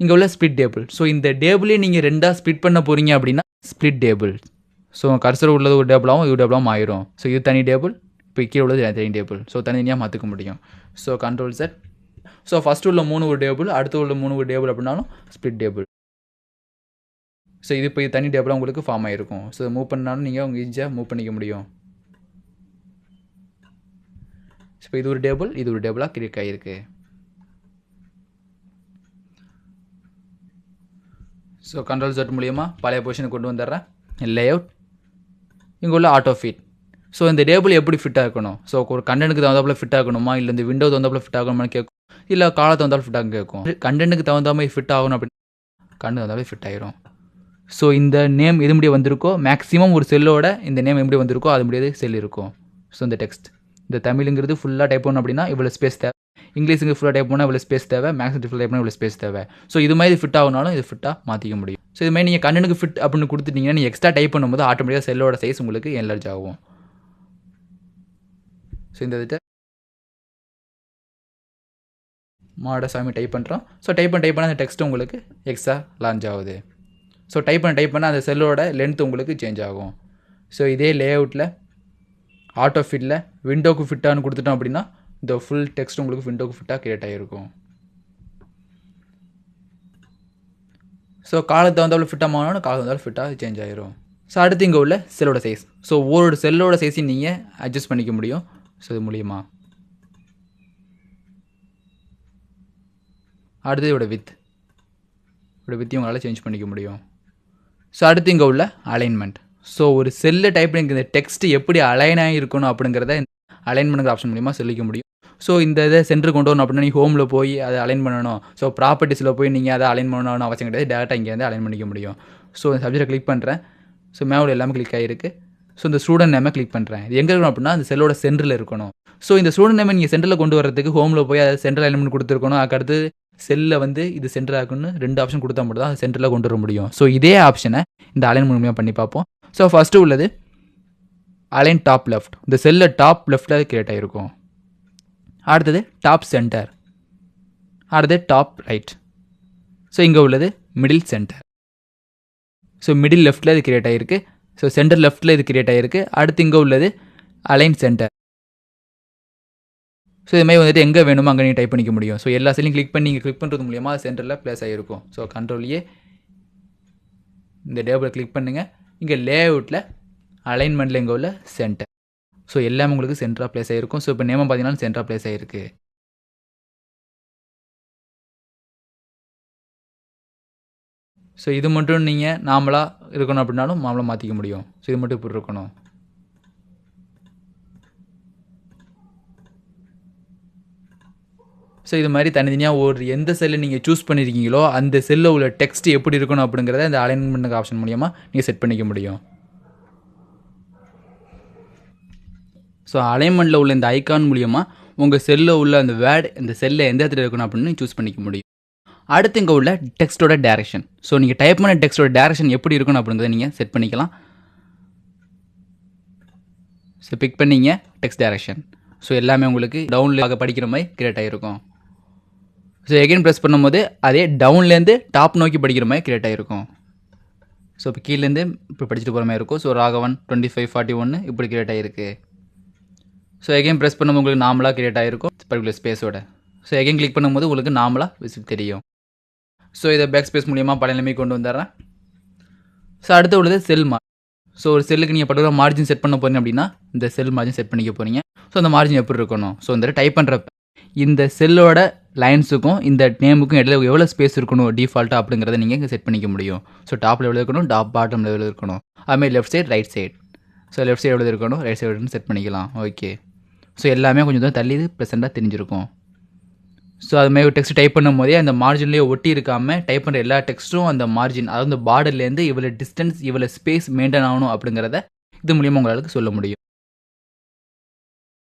இங்கே உள்ள ஸ்ப்ளிட் டேபிள். ஸோ இந்த டேபிளே நீங்கள் ரெண்டாக ஸ்ப்ளிட் பண்ண போகிறீங்க அப்படின்னா ஸ்ப்ளிட் டேபிள். ஸோ கர்சர் உள்ளது ஒரு டேபிளாகவும் இது டேபிளாகவும் ஆயிரும். ஸோ இது தனி டேபிள், இப்போ கீழே உள்ளது தனி டேபிள். ஸோ தனித்தனியாக மாற்றிக்க முடியும். So control set. So first உள்ள 3 ஒரு டேபிள், அடுத்து உள்ள 3 ஒரு டேபிள் அப்படின்னாலும் ஸ்ப்ளிட் டேபிள். ஸோ இது இப்போ தனி டேபிளாக உங்களுக்கு ஃபார்ம் ஆகிருக்கும். ஸோ மூவ் பண்ணாலும் நீங்கள் உங்கள் ஈஸியாக மூவ் பண்ணிக்க முடியும். இப்போ இது ஒரு டேபிள், இது ஒரு டேபிளாக கிரியேட் ஆகிருக்கு. ஸோ Ctrl+Z மூலிமா பழைய பொசிஷனுக்கு கொண்டு வந்துடுறேன். லேஅவுட், இங்கே உள்ள ஆட்டோ ஃபிட். ஸோ இந்த டேபிள் எப்படி ஃபிட்டாக இருக்கணும், ஸோ ஒரு கண்டென்ட்டுக்கு தகுந்தாப்பில் ஃபிட் ஆகணுமா, இல்லை இந்த விண்டோ தகுந்தாப்பில் ஃபிட் ஆகணுமான்னு கேட்கும், இல்லை காலத்தை தகுந்தாலும் ஃபிட் ஆகும் கேட்கும். கண்டென்ட்டுக்கு தகுந்த மாதிரி ஃபிட் ஆகணும் அப்படின்னு கண்டு தகுந்தாவே ஃபிட் ஆகிரும். ஸோ இந்த நேம் எது முடிய வந்திருக்கோ, மேக்ஸிமம் ஒரு செல்லோட இந்த நேம் எப்படி வந்திருக்கோ அது முடியாது செல் இருக்கும். ஸோ இந்த டெக்ஸ்ட், இந்த தமிழுங்கிறது ஃபுல்லாக டைப் பண்ணணும் அப்படின்னா இவ்வளோ ஸ்பேஸ் தேவை, இங்கிலீஷுக்கு ஃபுல்லாக டைப் பண்ணால் இவ்வளோ ஸ்பேஸ் தேவை, மேக்ஸுக்கு ஃபுல்லாக டைப் பண்ணால் இவ்வளோ ஸ்பேஸ் தேவை. ஸோ இது மாதிரி ஃபிட் ஆகணும்னாலும் இது ஃபிட்டாக மாற்றிக்க முடியும். ஸோ இது மாதிரி நீங்கள் கண்டென்ட்டுக்கு ஃபிட் அப்படின்னு கொடுத்துட்டீங்கன்னா நீங்கள் எக்ஸ்ட்ரா டைப் பண்ணும்போது ஆட்டோமேட்டிக்காக செல்லோட சைஸ் உங்களுக்கு என்லார்ஜ் ஆகும். ஸோ இந்த இதை மாடசாமி டைப் பண்ணுறோம். ஸோ டைப் பண்ண அந்த டெக்ஸ்ட் உங்களுக்கு எக்ஸ்ட்ரா லான்ச் ஆகுது. ஸோ டைப் பண்ண அந்த செல்லோட லென்த் உங்களுக்கு சேஞ்ச் ஆகும். ஸோ இதே லேஅவுட்டில் ஆட்டோ ஃபிட்டில் விண்டோக்கு ஃபிட்டானு கொடுத்துட்டோம் அப்படின்னா இந்த ஃபுல் டெக்ஸ்ட் உங்களுக்கு விண்டோக்கு ஃபிட்டாக கிரியேட் ஆகிருக்கும். ஸோ காலத்தை வந்தாலும் ஃபிட்டாக மாறணும், காலத்தை வந்தாலும் ஃபிட்டாக சேஞ்ச் ஆகிரும். ஸோ அடுத்து இங்கே உள்ள செல்லோட சைஸ். ஸோ ஒவ்வொரு செல்லோட சைஸையும் நீங்கள் அட்ஜஸ்ட் பண்ணிக்க முடியும். ஸோ இது மூலியமாக அடுத்து இதோட வித்தையும் உங்களால் சேஞ்ச் பண்ணிக்க முடியும். ஸோ அடுத்து இங்கே உள்ள அலைன்மெண்ட். ஸோ ஒரு செல்லை டைப் பண்ணி இந்த டெக்ஸ்ட் எப்படி அலைன் ஆகிருக்கணும் அப்படிங்கிறத அலைன்மெண்ட்ங்கிற ஆப்ஷன் மூலிமா சொல்லிக்க முடியும். ஸோ இந்த இதை சென்டர் கொண்டு வரணும் அப்படின்னா நீங்கள் ஹோமில் போய் அதை அலைன் பண்ணணும். ஸோ ப்ராப்பர்ட்டிஸில் போய் நீங்கள் அதை அலைன் பண்ணணும்னு அவசியம் கிடையாது, டேரெக்டாக இங்கே வந்து அலைன் பண்ணிக்க முடியும். ஸோ இந்த சப்ஜெக்டை கிளிக் பண்ணுறேன். ஸோ மேலே எல்லாமே கிளிக் ஆகிருக்கு. ஸோ இந்த ஸ்டூடெண்ட் நேமை கிளிக் பண்ணுறேன். இது எங்கே இருக்கணும் அப்படின்னா அந்த செல்லோட சென்டரில் இருக்கணும். ஸோ இந்த ஸ்டூடெண்ட் நேமை நீங்கள் சென்டரில் கொண்டு வரதுக்கு ஹோமில் போய் அதை சென்ட்ரல் அலைன்மெண்ட் கொடுத்துருக்கணும். அதுக்கடுத்து செல்லில் வந்து இது சென்டர் ஆகுன்னு 2 ஆப்ஷன் கொடுத்தா மட்டும் தான் சென்டரில் கொண்டு வர முடியும். ஸோ இதே ஆப்ஷனை இந்த அலைன் மூலமாக பண்ணி பார்ப்போம். ஸோ ஃபஸ்ட்டு உள்ளது அலைன் டாப் லெஃப்ட். இந்த செல்லில் டாப் லெஃப்ட்டில் கிரியேட் ஆகிருக்கும். அடுத்தது டாப் சென்டர், அடுத்தது டாப் ரைட். ஸோ இங்கே உள்ளது மிடில் சென்டர். ஸோ மிடில் லெஃப்ட்டில் இது கிரியேட் ஆகிருக்கு. ஸோ சென்டர் லெஃப்ட்டில் இது கிரியேட் ஆகிருக்கு. அடுத்து இங்கே உள்ளது அலைன் சென்டர். ஸோ இதுமாதிரி வந்துட்டு எங்கே வேணுமோ அங்கே நீங்கள் டைப் பண்ணிக்க முடியும். ஸோ எல்லா செல்லையும் கிளிக் பண்ணி நீங்கள் கிளிக் பண்ணுறது மூலியமாக அது சென்டரில் ப்ளேஸ் ஆகிருக்கும். ஸோ கண்ட்ரோல்லையே இந்த டேபிளை கிளிக் பண்ணுங்கள். இங்கே லேஅவுட்டில் அலைன்மெண்ட்டில் இங்கே உள்ள சென்டர். ஸோ எல்லாமே உங்களுக்கு சென்டராக ப்ளேஸ் ஆகிருக்கும். ஸோ இப்போ நேமம் பார்த்தீங்கன்னா சென்டராக ப்ளேஸ் ஆகிருக்கு. ஸோ இது மட்டும் நீங்கள் நார்மலாக இருக்கணும் அப்படின்னாலும் நார்மலாக மாற்றிக்க முடியும். ஸோ இது மட்டும் இப்படி இருக்கணும். ஸோ இது மாதிரி தனித்தனியாக ஒரு எந்த செல்லை நீங்கள் சூஸ் பண்ணியிருக்கீங்களோ அந்த செல்லில் உள்ள டெக்ஸ்ட் எப்படி இருக்கணும் அப்படிங்கிறத இந்த அலைன்மெண்ட் ஆப்ஷன் மூலியமாக நீங்கள் செட் பண்ணிக்க முடியும். ஸோ அலைன்மெண்ட்டில் உள்ள இந்த ஐக்கான் மூலியமாக உங்கள் செல்லில் உள்ள அந்த வேர்டு இந்த செல்லில் எந்த இடத்துல இருக்கணும் அப்படின்னு சூஸ் பண்ணிக்க முடியும். அடுத்து இங்கே உள்ள டெக்ஸ்ட்டோட டேரக்ஷன். ஸோ நீங்கள் டைப் பண்ண டெக்ஸ்ட்டோட டேரக்ஷன் எப்படி இருக்கணும் அப்படிங்கிறத நீங்கள் செட் பண்ணிக்கலாம். ஸோ பிக் பண்ணிங்க டெக்ஸ்ட் டேரக்ஷன். ஸோ எல்லாமே உங்களுக்கு டவுன்லேயே படிக்கிற மாதிரி கிரியேட் ஆகிருக்கும். ஸோ எகைன் ப்ரெஸ் பண்ணும்போது அதே டவுன்லேருந்து டாப் நோக்கி படிக்கிற மாதிரி கிரியேட் ஆகிருக்கும். ஸோ இப்போ கீழேருந்து இப்போ படிச்சுட்டு போகிற மாதிரி இருக்கும். ஸோ ராகவன் 2541 இப்படி கிரியேட் ஆகிருக்கு. ஸோ எகைன் ப்ரெஸ் பண்ணும்போது உங்களுக்கு நார்மலாக கிரியேட் ஆகிருக்கும் பர்டிகுலர் ஸ்பேஸோட. ஸோ எகைன் கிளிக் பண்ணும்போது உங்களுக்கு நார்மலாக விசிட் தெரியும். ஸோ இதை பேக் ஸ்பேஸ் மூலியமாக பழைய நிலைமை கொண்டு வந்துடுறேன். ஸோ அடுத்து உள்ளது செல் மார்ஜின். ஸோ ஒரு செல்லுக்கு நீங்கள் பர்டிகுலர் மார்ஜின் செட் பண்ண போகிறீங்க அப்படின்னா இந்த செல் மார்ஜின் செட் பண்ணிக்க போகிறீங்க. ஸோ அந்த மார்ஜின் எப்படி இருக்கணும், ஸோ இந்த டைப் பண்ணுறப்ப இந்த செல்லோட லைன்ஸுக்கும் இந்த நேமுக்கும் இடையில எவ்வளோ ஸ்பேஸ் இருக்கணும் டிஃபால்ட்டாக அப்படிங்கிறத நீங்கள் இங்கே செட் பண்ணிக்க முடியும். ஸோ டாப்பில் எவ்வளோ இருக்கணும், பாட்டமில் எவ்வளோ இருக்கணும், அதுமாதிரி left side right side. So left side எவ்வளோ இருக்கணும், ரைட் சைடு செட் பண்ணிக்கலாம். ஓகே. ஸோ எல்லாமே கொஞ்சம் தான் தள்ளி ப்ரெசென்ட்டாக தெரிஞ்சிருக்கும். ஸோ அதுமாதிரி ஒரு டெக்ஸ்ட் டைப் பண்ணும் போதே அந்த மார்ஜின்லேயே ஒட்டி இருக்காமல் டைப் பண்ணுற எல்லா டெக்ஸ்ட்டும் அந்த மார்ஜின் அதாவது அந்த பார்டர்லேருந்து இவ்வளோ டிஸ்டன்ஸ் இவ்வளோ ஸ்பேஸ் மெயின்டைன் ஆகணும் அப்படிங்கிறத இது மூலியமாக உங்களுக்கு சொல்ல முடியும்.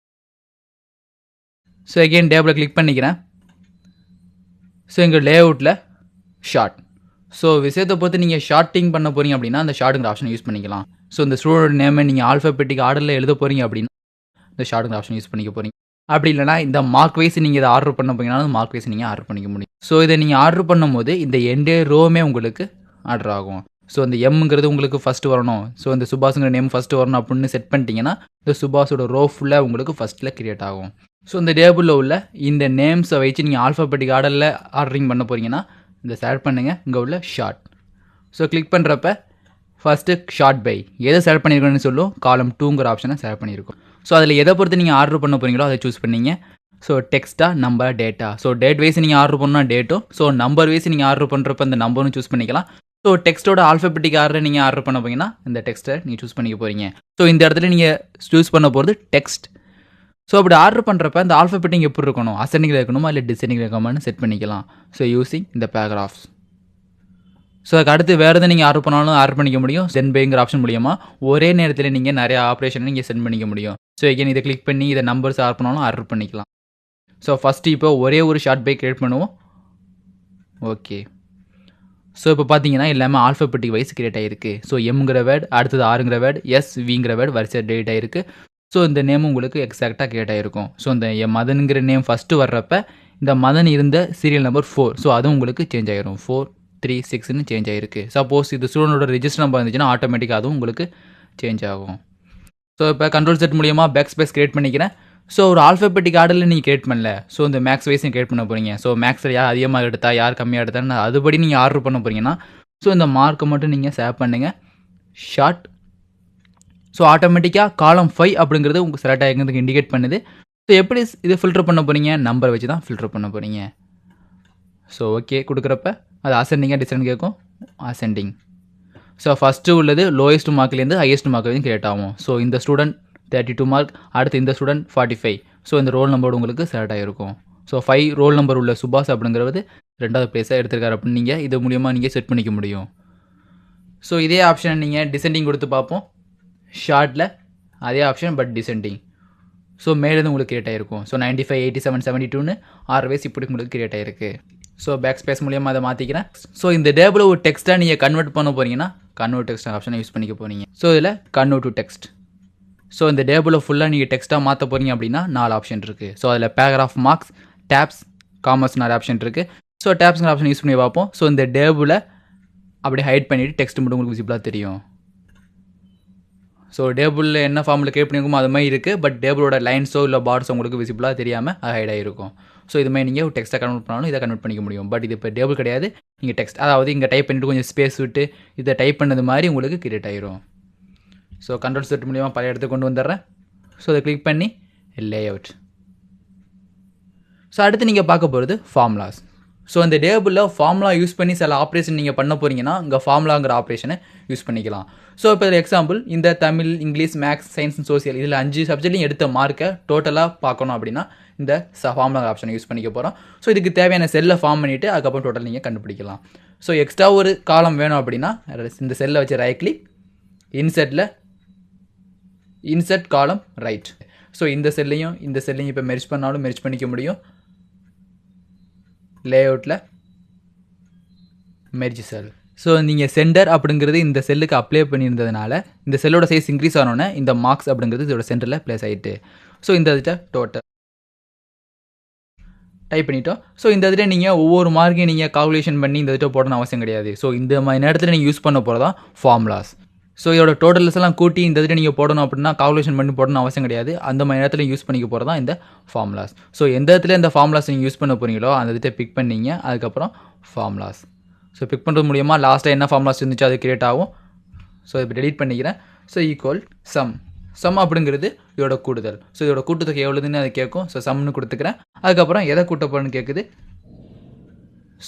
ஸோ எகெயின் டேபிளை கிளிக் பண்ணிக்கிறேன். ஸோ எங்கள் லேஅவுட்டில் ஷார்ட். ஸோ விஷயத்தை பொறுத்து நீங்கள் ஷார்ட்டிங் பண்ண போகிறீங்க அப்படின்னா அந்த ஷார்ட்டுங்கிற ஆப்ஷன் யூஸ் பண்ணிக்கலாம். ஸோ இந்த ஸ்டூடெண்ட் நேமை நீங்கள் ஆல்ஃபபெட்டிக் ஆர்டரில் எழுத போகிறீங்க அப்படின்னா இந்த ஷார்ட்டுங்கிற ஆப்ஷன் யூஸ் பண்ணிக்க போகிறீங்க. அப்படி இல்லைனா இந்த மார்க் வைஸ் நீங்கள் இதை ஆர்டர் பண்ண போகிறீங்கன்னா மார்க் வைஸ் நீங்கள் ஆர்டர் பண்ணிக்க முடியும். ஸோ இதை நீங்கள் ஆர்டர் பண்ணும்போது இந்த எண்டே ரோவுமே உங்களுக்கு ஆர்டர் ஆகும். ஸோ இந்த எம்ங்கிறது உங்களுக்கு ஃபஸ்ட்டு வரணும், ஸோ இந்த சுபாஷுங்கிற நேம் ஃபஸ்ட்டு வரணும் அப்படின்னு செட் பண்ணிட்டீங்கன்னா இந்த சுபாஷோட ரோ ஃபுல்லாக உங்களுக்கு ஃபஸ்ட்டில் கிரியேட் ஆகும். ஸோ இந்த டேபிளில் உள்ள இந்த நேம்ஸை வச்சு நீங்கள் ஆல்ஃபபெட்டிக் ஆர்டரில் ஆர்டரிங் பண்ண போகிறீங்கன்னா இந்த செலக்ட் பண்ணுங்கள். இங்கே உள்ள ஷார்ட். ஸோ கிளிக் பண்ணுறப்ப ஃபஸ்ட்டு ஷார்ட் பை எதை செலக்ட் பண்ணியிருக்கோன்னு சொல்லும் காலம் 2ங்கிற ஆப்ஷனை செலக்ட் பண்ணியிருக்கோம். ஸோ அதில் எதை பொறுத்து நீங்கள் ஆர்டர் பண்ண போகிறீங்களோ அதை சூஸ் பண்ணிங்க. ஸோ டெக்ஸ்ட்டா number data. So date wise நீங்கள் ஆர்டர் பண்ணால் டேட்டும், ஸோ நம்பர் வைஸ் நீங்கள் ஆர்டர் பண்ணுறப்ப அந்த நம்பரும் சூஸ் பண்ணிக்கலாம். ஸோ டெக்ஸ்ட்டோட ஆல்ஃபபெட்டிக் ஆர்டர் நீங்கள் ஆர்டர் பண்ண போகிறீங்கன்னா இந்த டெக்ஸ்ட்டை நீங்கள் சூஸ் பண்ணிக்க போகிறீங்க. ஸோ இந்த இடத்துல நீங்கள் சூஸ் பண்ண போகிறது டெக்ஸ்ட். ஸோ அப்படி ஆர்டர் பண்ணுறப்ப அந்த ஆல்ஃபபெட்டிங் எப்படி இருக்கணும், அசெண்டிங்கில் இருக்கணுமா இல்லை டிசெண்டிங்கில் இருக்கணுமான்னு செட் பண்ணிக்கலாம். ஸோ யூஸிங் இந்த பேராகிராஃப்ஸ். ஸோ அதுக்கு அடுத்து வேறு எதாவது நீங்கள் ஆர்டர் பண்ணாலும் ஆர்டர் பண்ணிக்க முடியும். சென்ட் பைங்கிற ஆப்ஷன் மூலியமாக ஒரே நேரத்தில் நீங்கள் நிறையா ஆப்ரேஷன் நீங்கள் சென்ட் பண்ணிக்க முடியும். ஸோ எகைன் இதை கிளிக் பண்ணி இதை நம்பர்ஸ் ஆர்டர் பண்ணாலும் ஆர்டர் பண்ணிக்கலாம். ஸோ ஃபஸ்ட்டு இப்போ ஒரே ஒரு ஷார்ட் பை கிரியேட் பண்ணுவோம். ஓகே. ஸோ இப்போ பார்த்தீங்கன்னா எல்லாமே ஆல்ஃபபெட்டிக் வைஸ் கிரியேட் ஆகிருக்கு. ஸோ எம்ங்கிற வேர்டு, அடுத்தது ஆறுங்கிற வேர்டு, எஸ் விங்கிற வேர்டு வரிசை டேட் ஆகிருக்கு. ஸோ இந்த நேமும் உங்களுக்கு எக்ஸாக்டாக கிரியேட் ஆகிருக்கும். ஸோ இந்த மதனுங்கிற நேம் ஃபஸ்ட்டு வர்றப்ப இந்த மதன் இருந்த சீரியல் நம்பர் 4, ஸோ அதுவும் உங்களுக்கு சேஞ்ச் ஆகிரும். 4 3 6ன்னு சேஞ்ச் ஆகிருக்கு. சப்போஸ் இது ஸ்டூடெண்டோட ரிஜிஸ்டர் நம்பர் இருந்துச்சுன்னா ஆட்டோமேட்டிக்காக அதுவும் உங்களுக்கு சேஞ்ச் ஆகும். ஸோ இப்போ கண்ட்ரோல் செட் மூலியமாக பேக் ஸ்பேஸ் கிரியேட் பண்ணிக்கிறேன். ஸோ ஒரு ஆல்ஃபபெட்டிக் ஆர்டரில் நீங்கள் கிரியேட் பண்ணல, ஸோ இந்த மேக்ஸ் வைஸ் கிரியேட் பண்ண போகிறீங்க. ஸோ மேக்ஸில் யார் அதிகமாக எடுத்தா யார் கம்மியாக எடுத்தான்னு அதுபடி நீங்கள் ஆர்டர் பண்ண போகிறீங்கன்னா ஸோ இந்த மார்க்கை மட்டும் நீங்கள் சேவ் பண்ணுங்கள். ஷார்ட். ஸோ ஆட்டோமேட்டிக்காக காலம் 5 அப்படிங்கிறது உங்களுக்கு செலக்ட் ஆகிக்கிறதுக்கு இண்டிகேட் பண்ணுது. ஸோ எப்படி இது ஃபில்டர் பண்ண போகிறீங்க, நம்பர் வச்சு தான் ஃபில்டர் பண்ண போகிறீங்க. ஸோ ஓகே கொடுக்குறப்ப அது அசெண்டிங்காக டிசெண்ட் கேட்கும். அசெண்டிங். ஸோ ஃபஸ்ட்டு உள்ளது லோயஸ்ட் மார்க்லேருந்து ஹையஸ்ட் மார்க் வரைக்கும் கிரியேட் ஆகும். ஸோ இந்த ஸ்டூடெண்ட் 32 மார்க், அடுத்து இந்த ஸ்டூடெண்ட் 45. ஸோ இந்த ரோல் நம்பர் உங்களுக்கு செலக்ட் ஆகிருக்கும். ஸோ 5 ரோல் நம்பர் உள்ள சுபாஷ் அப்படிங்கிறது 2வது பிளேஸாக எடுத்திருக்காரு அப்படின்னு நீங்கள் இது மூலியமாக நீங்கள் செட் பண்ணிக்க முடியும். ஸோ இதே ஆப்ஷன் நீங்கள் டிசெண்டிங் கொடுத்து பார்ப்போம். ஷார்ட்டில் அதே ஆப்ஷன் பட் டிசெண்டிங். ஸோ மேலேருந்து உங்களுக்கு கிரியேட் ஆகிருக்கும். ஸோ 95 87 72ன்னு 6 வயசு இப்படி உங்களுக்கு கிரியேட் ஆகிருக்கு. ஸோ பேக் ஸ்பேஸ் மூலியமாக அதை மாற்றிக்கிறேன். ஸோ இந்த டேபிளை ஒரு டெக்ஸ்ட்டாக நீங்கள் கன்வெர்ட் பண்ண போகிறீங்கன்னா கன்வெர்ட் டெக்ஸ்ட் ஆப்ஷனை யூஸ் பண்ணிக்க போகிறீங்க. ஸோ இதில் கன்வெர்ட் டு டெக்ஸ்ட். ஸோ இந்த டேபிளை ஃபுல்லாக நீங்கள் டெக்ஸ்ட்டாக மாற்ற போகிறீங்க அப்படின்னா 4 ஆப்ஷன் இருக்குது. ஸோ அதில் பேராகிராஃப், மார்க்ஸ், டேப்ஸ், காமர்ஸ் 4 ஆப்ஷன் இருக்குது. ஸோ டேப்ஸ்ங்கிற ஆப்ஷன் யூஸ் பண்ணி பார்ப்போம். ஸோ இந்த டேபிளை அப்படியே ஹைட் பண்ணிவிட்டு டெக்ஸ்ட் மட்டும் உங்களுக்கு விசிபிளாக தெரியும். ஸோ டேபிளில் என்ன ஃபார்மில் கிரியேட் பண்ணியிருக்குமோ அது மாதிரி இருக்குது. பட் டேபிளோட லைன்ஸோ இல்லை பார்ட்ஸோ உங்களுக்கு விசிபிளாக தெரியாமல் அது ஹைட் ஆகிருக்கும். ஸோ இதுமாதிரி நீங்கள் டெக்ஸ்ட்டாக கன்வெர்ட் பண்ணாலும் இதை கன்வெர்ட் பண்ணிக்க முடியும். பட் இது இப்போ டேபிள் கிடையாது, நீங்கள் டெக்ஸ்ட் அதாவது இங்கே டைப் பண்ணிவிட்டு கொஞ்சம் ஸ்பேஸ் விட்டு இதை டைப் பண்ணது மாதிரி உங்களுக்கு கிரியேட் ஆகிரும். ஸோ கண்ட்ரோல் செட் மூலியமாக பழைய இடத்துக்கு கொண்டு வந்துடுறேன். ஸோ அதை கிளிக் பண்ணி லே அவுட். ஸோ அடுத்து நீங்கள் பார்க்க போகிறது ஃபார்முலாஸ். ஸோ இந்த டேபிளில் ஃபார்முலா யூஸ் பண்ணி சில ஆப்ரேஷன் நீங்கள் பண்ண போகிறீங்கன்னா இங்கே ஃபார்முலாங்கிற ஆப்ரேஷனை யூஸ் பண்ணிக்கலாம். ஸோ இப்போ எக்ஸாம்பிள் இந்த Tamil, English, maths, science and social இதில் 5 சப்ஜெக்ட்லையும் எடுத்த மார்க்கை டோட்டலாக பார்க்கணும் அப்படின்னா இந்த ஃபார்முலா ஆப்ஷனை யூஸ் பண்ணிக்க போகிறோம். ஸோ இதுக்கு தேவையான செல்லை ஃபார்ம் பண்ணிவிட்டு அதுக்கப்புறம் டோட்டல் நீங்கள் கண்டுபிடிக்கலாம். ஸோ எக்ஸ்ட்ரா ஒரு காலம் வேணும் அப்படின்னா இந்த செல்லை வச்சு ரைட் கிளிக், இன்செர்ட் காலம் ரைட். ஸோ இந்த செல்லையும் இப்போ மெர்ஜ் பண்ணாலும் மெர்ஜ் பண்ணிக்க முடியும். லேஅவுட்டில் மெர்ஜ் செல். ஸோ நீங்கள் சென்டர் அப்படிங்கிறது இந்த செல்லுக்கு அப்ளை பண்ணியிருந்ததுனால இந்த செல்லோட சைஸ் இன்க்ரீஸ் ஆனோன்னே இந்த மார்க்ஸ் அப்படிங்கிறது இதோட சென்டரில் ப்ளேஸ் ஆகிட்டு. ஸோ இந்த இதில் டோட்டல் டைப் பண்ணிட்டோம். ஸோ இந்த இதில் நீங்கள் ஒவ்வொரு மார்க்கையும் நீங்கள் கால்குலேஷன் பண்ணி இந்த இதில் போடணும் அவசியம் கிடையாது. ஸோ இந்த மாதிரி நேரத்தில் நீங்கள் யூஸ் பண்ண போகிறதான் ஃபார்முலாஸ். ஸோ இதோட டோட்டல்ஸ் எல்லாம் கூட்டி இந்த இதில் நீங்கள் போடணும் அப்படின்னா கால்குலேஷன் பண்ணி போடணும் அவசியம் கிடையாது. அந்த மாதிரி நேரத்தில் யூஸ் பண்ணிக்க போகிறது தான் இந்த ஃபார்முலாஸ். ஸோ எந்த இடத்துல இந்த ஃபார்முலாஸ் நீங்கள் யூஸ் பண்ண போகிறீங்களோ அந்த இதை பிக் பண்ணிங்க. அதுக்கப்புறம் ஃபார்முலாஸ். ஸோ பிக் பண்ணுறது மூலியமாக லாஸ்ட்டாக என்ன ஃபார்முலாஸ் இருந்துச்சோ அது கிரியேட் ஆகும். ஸோ இப்போ டெலீட் பண்ணிக்கிறேன். ஸோ ஈக்குவல் சம் அப்படிங்கிறது இதோட கூட்டுதல். ஸோ இதோட கூட்டுத்தொகை எவ்வளோதுன்னு அது கேட்கும். ஸோ சம்னு கொடுத்துக்கிறேன். அதுக்கப்புறம் எதை கூட்ட போகிறேன்னு கேட்குது.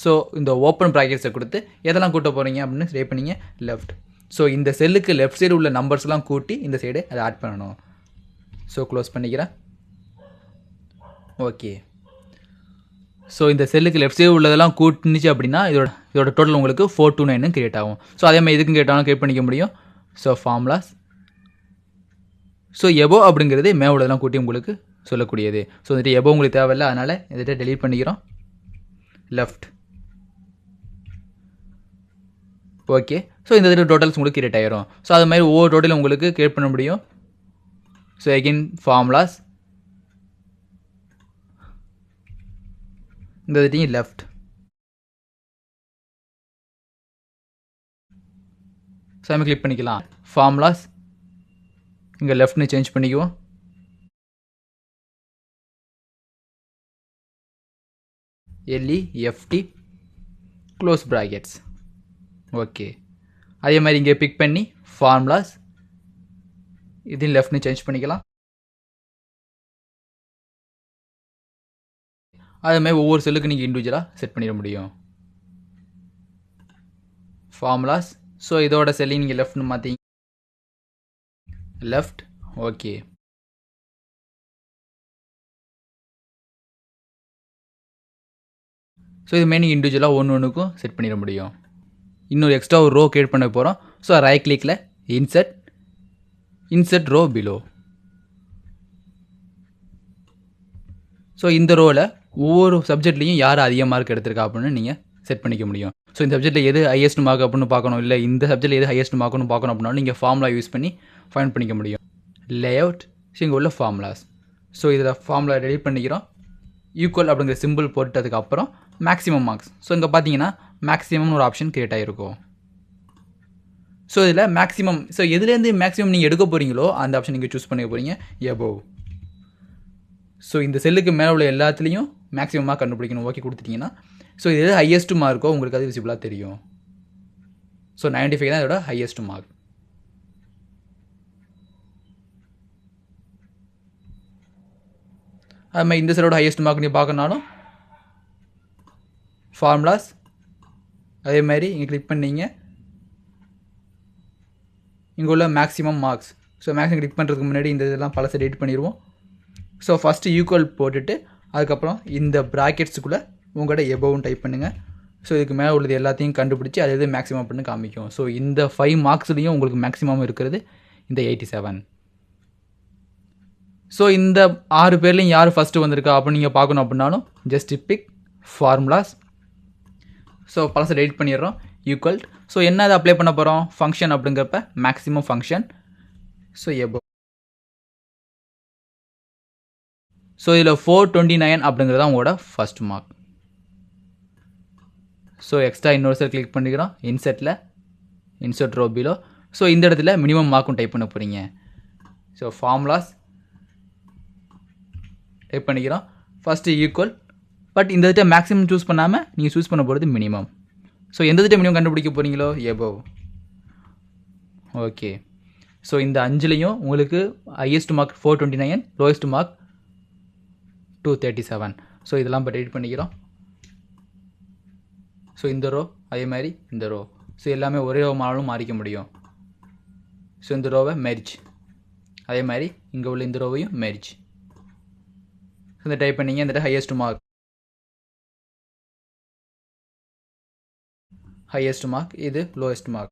ஸோ இந்த ஓப்பன் ப்ராக்கெட்ஸை கொடுத்து எதெல்லாம் கூட்ட போகிறீங்க அப்படின்னு ட்ரை பண்ணிங்க லெஃப்ட். ஸோ இந்த செல்லுக்கு லெஃப்ட் சைடு உள்ள நம்பர்ஸ்லாம் கூட்டி இந்த சைடு அதை ஆட் பண்ணணும். ஸோ க்ளோஸ் பண்ணிக்கிறேன். ஓகே. ஸோ இந்த செல்லுக்கு லெஃப்ட் சைடு உள்ளதெல்லாம் கூட்டுனுச்சு அப்படின்னா இதோட டோட்டல் உங்களுக்கு 429 கிரியேட் ஆகும். ஸோ அதே மாதிரி இதுக்கும் கேட்டாலும் கிரியேட் பண்ணிக்க முடியும். So formulas. ஸோ எபோ அப்படிங்கிறது மேவுள்ளதெல்லாம் கூட்டி உங்களுக்கு சொல்லக்கூடியது. ஸோ வந்துட்டு எபோ உங்களுக்கு தேவையில்லை, அதனால் இதை டெலீட் பண்ணிக்கிறோம். லெஃப்ட். ஓகே. ஸோ இந்த இதில் டோட்டல்ஸ் உங்களுக்கு கிரியேட் ஆகிரும். ஸோ அது மாதிரி ஒவ்வொரு டோட்டலும் உங்களுக்கு கிரியேட் பண்ண முடியும். So again formulas. இந்த இதுட்டையும் லெஃப்ட். ஸோ நம்ம கிளிக் பண்ணிக்கலாம். ஃபார்முலாஸ் இங்கே லெஃப்ட்னு சேஞ்ச் பண்ணிக்குவோம். LEFT close brackets. ஓகே. அதே மாதிரி இங்கே பிக் பண்ணி ஃபார்முலாஸ் இதையும் லெஃப்ட்னு சேஞ்ச் பண்ணிக்கலாம். அதுமாதிரி ஒவ்வொரு செல்லுக்கு நீங்கள் இண்டிவிஜுவலாக செட் பண்ணிட முடியும். ஃபார்முலாஸ். ஸோ இதோட செல்லிங் நீங்கள் லெஃப்ட்னு மாற்றிங்க. லெஃப்ட். ஓகே. ஸோ இதுமாரி நீங்கள் இண்டிவிஜுவலாக ஒன்றுக்கும் செட் பண்ணிட முடியும். இன்னொரு எக்ஸ்ட்ரா ஒரு ரோ கிரியேட் பண்ண போகிறோம். ஸோ ரைட் கிளிக்கில் இன்சர்ட் ரோ பிலோ. ஸோ இந்த ரோவில் ஒவ்வொரு சப்ஜெக்ட்லேயும் யார் அதிக மார்க் எடுத்திருக்கா அப்படின்னு நீங்கள் செட் பண்ணிக்க முடியும். ஸோ இந்த சப்ஜெக்ட்டில் எது ஹையஸ்ட் மார்க் அப்படின்னு பார்க்கணும், இல்லை இந்த சப்ஜெக்ட்டில் எது ஹையஸ்ட் மார்க்னு பார்க்கணும் அப்படின்னாலும் நீங்கள் ஃபார்முலா யூஸ் பண்ணி ஃபைண்ட் பண்ணிக்க முடியும். லேஅவுட். ஸோ இங்கே உள்ள ஃபார்முலாஸ். ஸோ இதில் ஃபார்முலா ரெடி பண்ணிக்கிறோம். ஈக்குவல் அப்படிங்கிற சிம்பிள் போட்டதுக்கப்புறம் மேக்ஸிமம் மார்க்ஸ். ஸோ இங்கே பார்த்தீங்கன்னா மேக்ஸிமம்னு ஒரு ஆப்ஷன் கிரியேட் ஆகிருக்கும். ஸோ இதில் மேக்ஸிமம், ஸோ எதுலேருந்து மேக்ஸிமம் நீங்கள் எடுக்க போகிறீங்களோ அந்த ஆப்ஷன் நீங்கள் சூஸ் பண்ணிக்க போகிறீங்க. எபோவ். ஸோ இந்த செல்லுக்கு மேலே உள்ள எல்லாத்துலேயும் மேக்ஸிமமாக கண்டுபிடிக்கணும். ஓகே கொடுத்துட்டிங்கன்னா ஸோ இது எது ஹையஸ்ட் மார்க்கோ உங்களுக்கு அது விசிபிளாக தெரியும். ஸோ 95 தான் இதோட ஹையஸ்ட் மார்க். அது மாதிரி இந்த செல்லோட ஹையஸ்ட் மார்க் நீங்கள் பார்க்கணுனாலும் ஃபார்முலாஸ். அதே மாதிரி இங்கே கிளிக் பண்ணிங்க. இங்கே உள்ள maximum marks. So maximum click பண்ணுறதுக்கு முன்னாடி இந்த இதெல்லாம் பழசை எடிட் பண்ணிடுவோம். ஸோ ஃபஸ்ட்டு ஈக்குவல் போட்டுட்டு அதுக்கப்புறம் இந்த ப்ராக்கெட்ஸுக்குள்ளே உங்களோட எபோவ்னு டைப் பண்ணுங்கள். ஸோ இதுக்கு மேலே உள்ளது எல்லாத்தையும் கண்டுபிடிச்சி அது எது மேக்ஸிமம் அப்படின்னு காமிக்கும். ஸோ இந்த 5 மார்க்ஸ்லேயும் உங்களுக்கு மேக்ஸிமம் இருக்கிறது இந்த 87. ஸோ இந்த 6 பேர்லையும் யார் ஃபஸ்ட்டு வந்திருக்கா அப்படின்னு நீங்கள் பார்க்கணும் அப்படின்னாலும் ஜஸ்ட் பிக் ஃபார்முலாஸ். ஸோ பழசை எடிட் பண்ணிடுறோம். ஈக்குவல். ஸோ என்ன அதை அப்ளை பண்ண போகிறோம், ஃபங்க்ஷன் அப்படிங்கிறப்ப maximum function. So above. So இதில் 429 அப்படிங்கிறது தான் உங்களோட ஃபஸ்ட் மார்க். ஸோ எக்ஸ்ட்ரா இன்னொரு செல் கிளிக் பண்ணிக்கிறோம். Insert row below. ஸோ இந்த இடத்துல மினிமம் மார்க்கும் டைப் பண்ண போகிறீங்க. ஸோ ஃபார்முலாஸ் டைப் பண்ணிக்கிறோம். First equal. பட் இந்த இடத்துல மேக்ஸிமம் சூஸ் பண்ணாமல் நீங்கள் சூஸ் பண்ண போகிறது மினிமம். ஸோ எந்த இடத்துல மினிமம் கண்டுபிடிக்க போகிறீங்களோ எபோவ். ஓகே. ஸோ இந்த 5லையும் உங்களுக்கு highest mark 429, lowest mark 237. So இதெல்லாம் இப்போ எடிட் பண்ணிக்கிறோம். ஸோ இந்த ரோ அதே மாதிரி இந்த ரோ. ஸோ எல்லாமே ஒரே ரோ மாலும் மாறிக்க முடியும். ஸோ இந்த ரோவை மெர்ஜ். அதே மாதிரி இங்கே உள்ள இந்த ரோவையும் மெர்ஜ். இந்த டைப் பண்ணிங்க. இந்த ஹையஸ்ட் மார்க் இது lowest mark.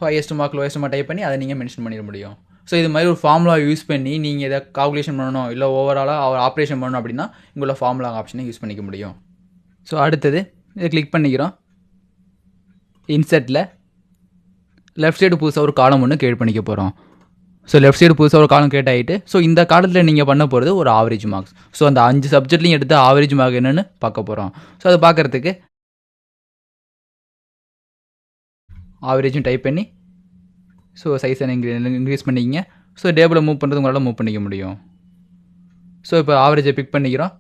Highest mark lowest mark type பண்ணி அதை நீங்கள் மென்ஷன் பண்ணிட முடியும். ஸோ இது மாதிரி ஒரு ஃபார்முலா யூஸ் பண்ணி நீங்கள் எதை கால்குலேஷன் பண்ணணும் இல்லை ஓவராலாக அவர் ஆப்ரேஷன் பண்ணணும் அப்படின்னா இங்குள்ள ஃபார்முலா ஆப்ஷனை யூஸ் பண்ணிக்க முடியும். ஸோ அடுத்தது இதை கிளிக் பண்ணிக்கிறோம். இன்சர்ட்டில் லெஃப்ட் சைடு புதுசாக ஒரு காலம் ஒன்று கிரியேட் பண்ணிக்க போகிறோம். ஸோ லெஃப்ட் சைடு புதுசாக ஒரு காலம் கிரியேட் ஆகிட்டு ஸோ இந்த காலத்தில் நீங்கள் பண்ண போகிறது ஒரு ஆவரேஜ் மார்க்ஸ். ஸோ அந்த 5 சப்ஜெக்ட்லையும் எடுத்து ஆவரேஜ் மார்க் என்னென்னு பார்க்க போகிறோம். ஸோ அதை பார்க்குறதுக்கு ஆவரேஜும் டைப் பண்ணி ஸோ சைஸை இன்க்ரீஸ் பண்ணிக்கிங்க. ஸோ டேபிளை மூவ் பண்ணுறது உங்களால் மூவ் பண்ணிக்க முடியும். ஸோ இப்போ ஆவரேஜை பிக் பண்ணிக்கிறோம்.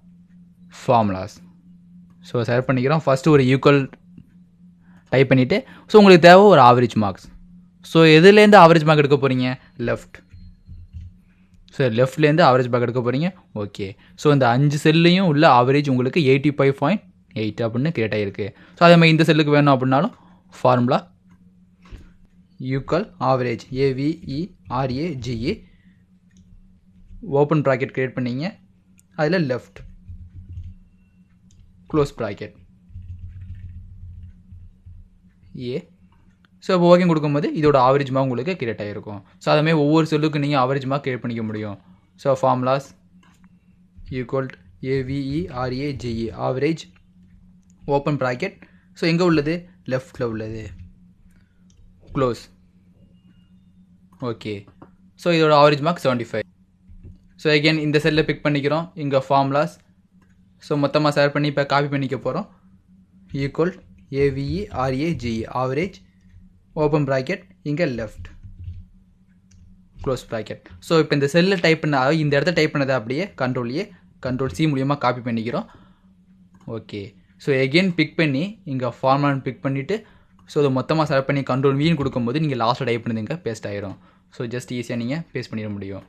ஃபார்முலாஸ். ஸோ செலக்ட் பண்ணிக்கிறோம். ஃபஸ்ட்டு ஒரு ஈக்குவல் டைப் பண்ணிவிட்டு ஸோ உங்களுக்கு தேவை ஒரு ஆவரேஜ் மார்க்ஸ். ஸோ எதுலேருந்து ஆவரேஜ் மார்க் எடுக்க போகிறீங்க, லெஃப்ட். ஸோ லெஃப்ட்லேருந்து ஆவரேஜ் மார்க் எடுக்க போகிறீங்க. ஓகே. ஸோ இந்த 5 செல்லையும் உள்ள ஆவரேஜ் உங்களுக்கு 85.8 அப்படின்னு கிரியேட் ஆகிருக்கு. ஸோ அதே மாதிரி இந்த செல்லுக்கு வேணும் அப்படின்னாலும் formula equal average AVERAGE open bracket create பண்ணிங்க. அதில் லெஃப்ட் க்ளோஸ் ப்ராக்கெட் ஏ. ஸோ இப்போ ஓகே கொடுக்கும்போது இதோட ஆவரேஜ் மார்க் உங்களுக்கு கிரியேட் ஆகிருக்கும். ஸோ அதுமாதிரி ஒவ்வொரு செல்லுக்கு நீங்கள் ஆவரேஜ் மார்க் கிரியேட் பண்ணிக்க முடியும். So formulas equal AVERAGE average open bracket. So எங்கே உள்ளது, லெஃப்டில் உள்ளது, க்ளோஸ். ஓகே. ஸோ இதோட ஆவரேஜ் மார்க் 75. ஸோ அகெயின் இந்த செல்லில் பிக் பண்ணிக்கிறோம். இங்கே ஃபார்முலாஸ். ஸோ மொத்தமாக செலக்ட் பண்ணி இப்போ காப்பி பண்ணிக்க போகிறோம். Equal AVERAGE average open bracket இங்கே லெஃப்ட் க்ளோஸ் ப்ராக்கெட். ஸோ இப்போ இந்த செல்லில் டைப் பண்ண இந்த இடத்த டைப் பண்ணதை அப்படியே கண்ட்ரோல் C மூலியமாக காப்பி பண்ணிக்கிறோம். ஓகே. ஸோ எகெயின் பிக் பண்ணி இங்கே ஃபார்முலான்னு பிக் பண்ணிவிட்டு ஸோ அதை மொத்தமாக செலக்ட் பண்ணி கண்ட்ரோல் Vன்னு கொடுக்கும்போது நீங்கள் லாஸ்ட்டில் டைப் பண்ணது இங்கே பேஸ்ட் ஆகிரும். ஸோ ஜஸ்ட் ஈஸியாக நீங்கள் பேஸ்ட் பண்ணிட முடியும்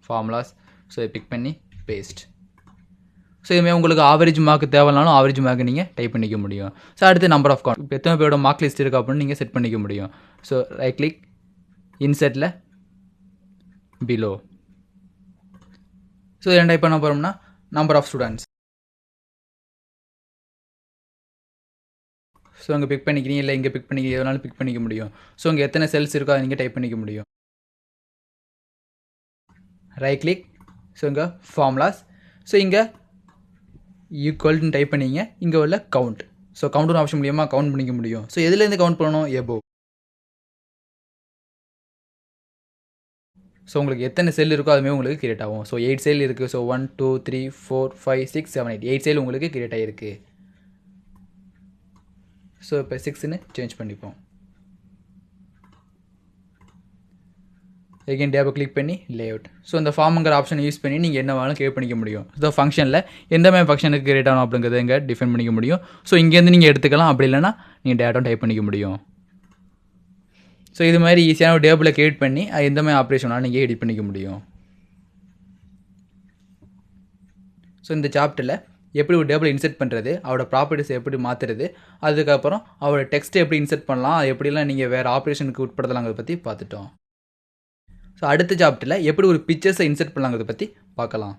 ஃபார்முலாஸ். ஸோ இதை பிக் பண்ணி பேஸ்ட். ஸோ இதுமாதிரி உங்களுக்கு ஆவரேஜ் மார்க் தேவைனாலும் ஆவரேஜ் மார்க் நீங்கள் டைப் பண்ணிக்க முடியும். ஸோ அடுத்து நம்பர் ஆஃப் கவுண்ட், இப்போ எத்தனை பேரோட மார்க் லிஸ்ட் இருக்குது அப்படின்னு நீங்கள் செட் பண்ணிக்க முடியும். ஸோ ரைட் கிளிக், இன்செர்ட்டில் பிலோ. ஸோ என்ன டைப் பண்ண போகிறோம்னா நம்பர் ஆஃப் ஸ்டூடெண்ட்ஸ். ஸோ அங்கே பிக் பண்ணிக்கிறீங்க, இல்லை இங்கே பிக் பண்ணிக்கிறீங்க, எதனாலும் பிக் பண்ணிக்க முடியும். ஸோ இங்கே எத்தனை செல்ஸ் இருக்கோ அதை நீங்கள் டைப் பண்ணிக்க முடியும். ரைட் கிளிக், ஸோ இங்கே ஃபார்முலாஸ். ஸோ இங்கே ஈக்குவல்னு டைப் பண்ணிங்க, இங்கே உள்ள கவுண்ட். ஸோ கவுண்ட்னு ஆப்ஷன் மூலியமாக கவுண்ட் பண்ணிக்க முடியும். ஸோ எதுலேருந்து கவுண்ட் பண்ணணும், எபோவ். ஸோ உங்களுக்கு எத்தனை செல் இருக்கோ அதுமாதிரி உங்களுக்கு கிரியேட் ஆகும். ஸோ 8 செல் இருக்குது. ஸோ 1 2 3 4 5 6 7 8 8 செல் உங்களுக்கு கிரியேட் ஆகிருக்கு. ஸோ இப்போ 6ன்னு சேஞ்ச் பண்ணிப்போம். எகைன் டேபை கிளிக் பண்ணி லேஅவுட். ஸோ இந்த ஃபார்முங்கிற ஆப்ஷனை யூஸ் பண்ணி நீங்கள் என்ன வேணாலும் கிரியேட் பண்ணிக்க முடியும். ஸோ ஃபங்க்ஷனில் எந்த மாதிரி ஃபங்க்ஷனுக்கு கிரியேட் ஆகணும் அப்படிங்கிறத இங்கே டிஃபைன் பண்ணிக்க முடியும். ஸோ இங்கேருந்து நீங்கள் எடுத்துக்கலாம், அப்படி இல்லைனா நீங்கள் டேட்டாவும் டைப் பண்ணிக்க முடியும். ஸோ இது மாதிரி ஈஸியான ஒரு டேபிளை கிரியேட் பண்ணி அது எந்த மாதிரி ஆப்ரேஷனாலும் நீங்கள் எடிட் பண்ணிக்க முடியும். ஸோ இந்த சாப்டரில் எப்படி ஒரு டேபிள் இன்செர்ட் பண்ணுறது, அவரோட ப்ராப்பர்ட்டிஸ் எப்படி மாற்றுறது, அதுக்கப்புறம் அவரோட டெக்ஸ்ட்டை எப்படி இன்செர்ட் பண்ணலாம், அது எப்படிலாம் நீங்கள் வேறு ஆப்ரேஷனுக்கு உட்படுத்தலாங்கிறத பற்றி பார்த்துட்டோம். ஸோ அடுத்த சாப்டரில் எப்படி ஒரு பிக்சர்ஸை இன்செர்ட் பண்ணலாங்கிறத பற்றி பார்க்கலாம்.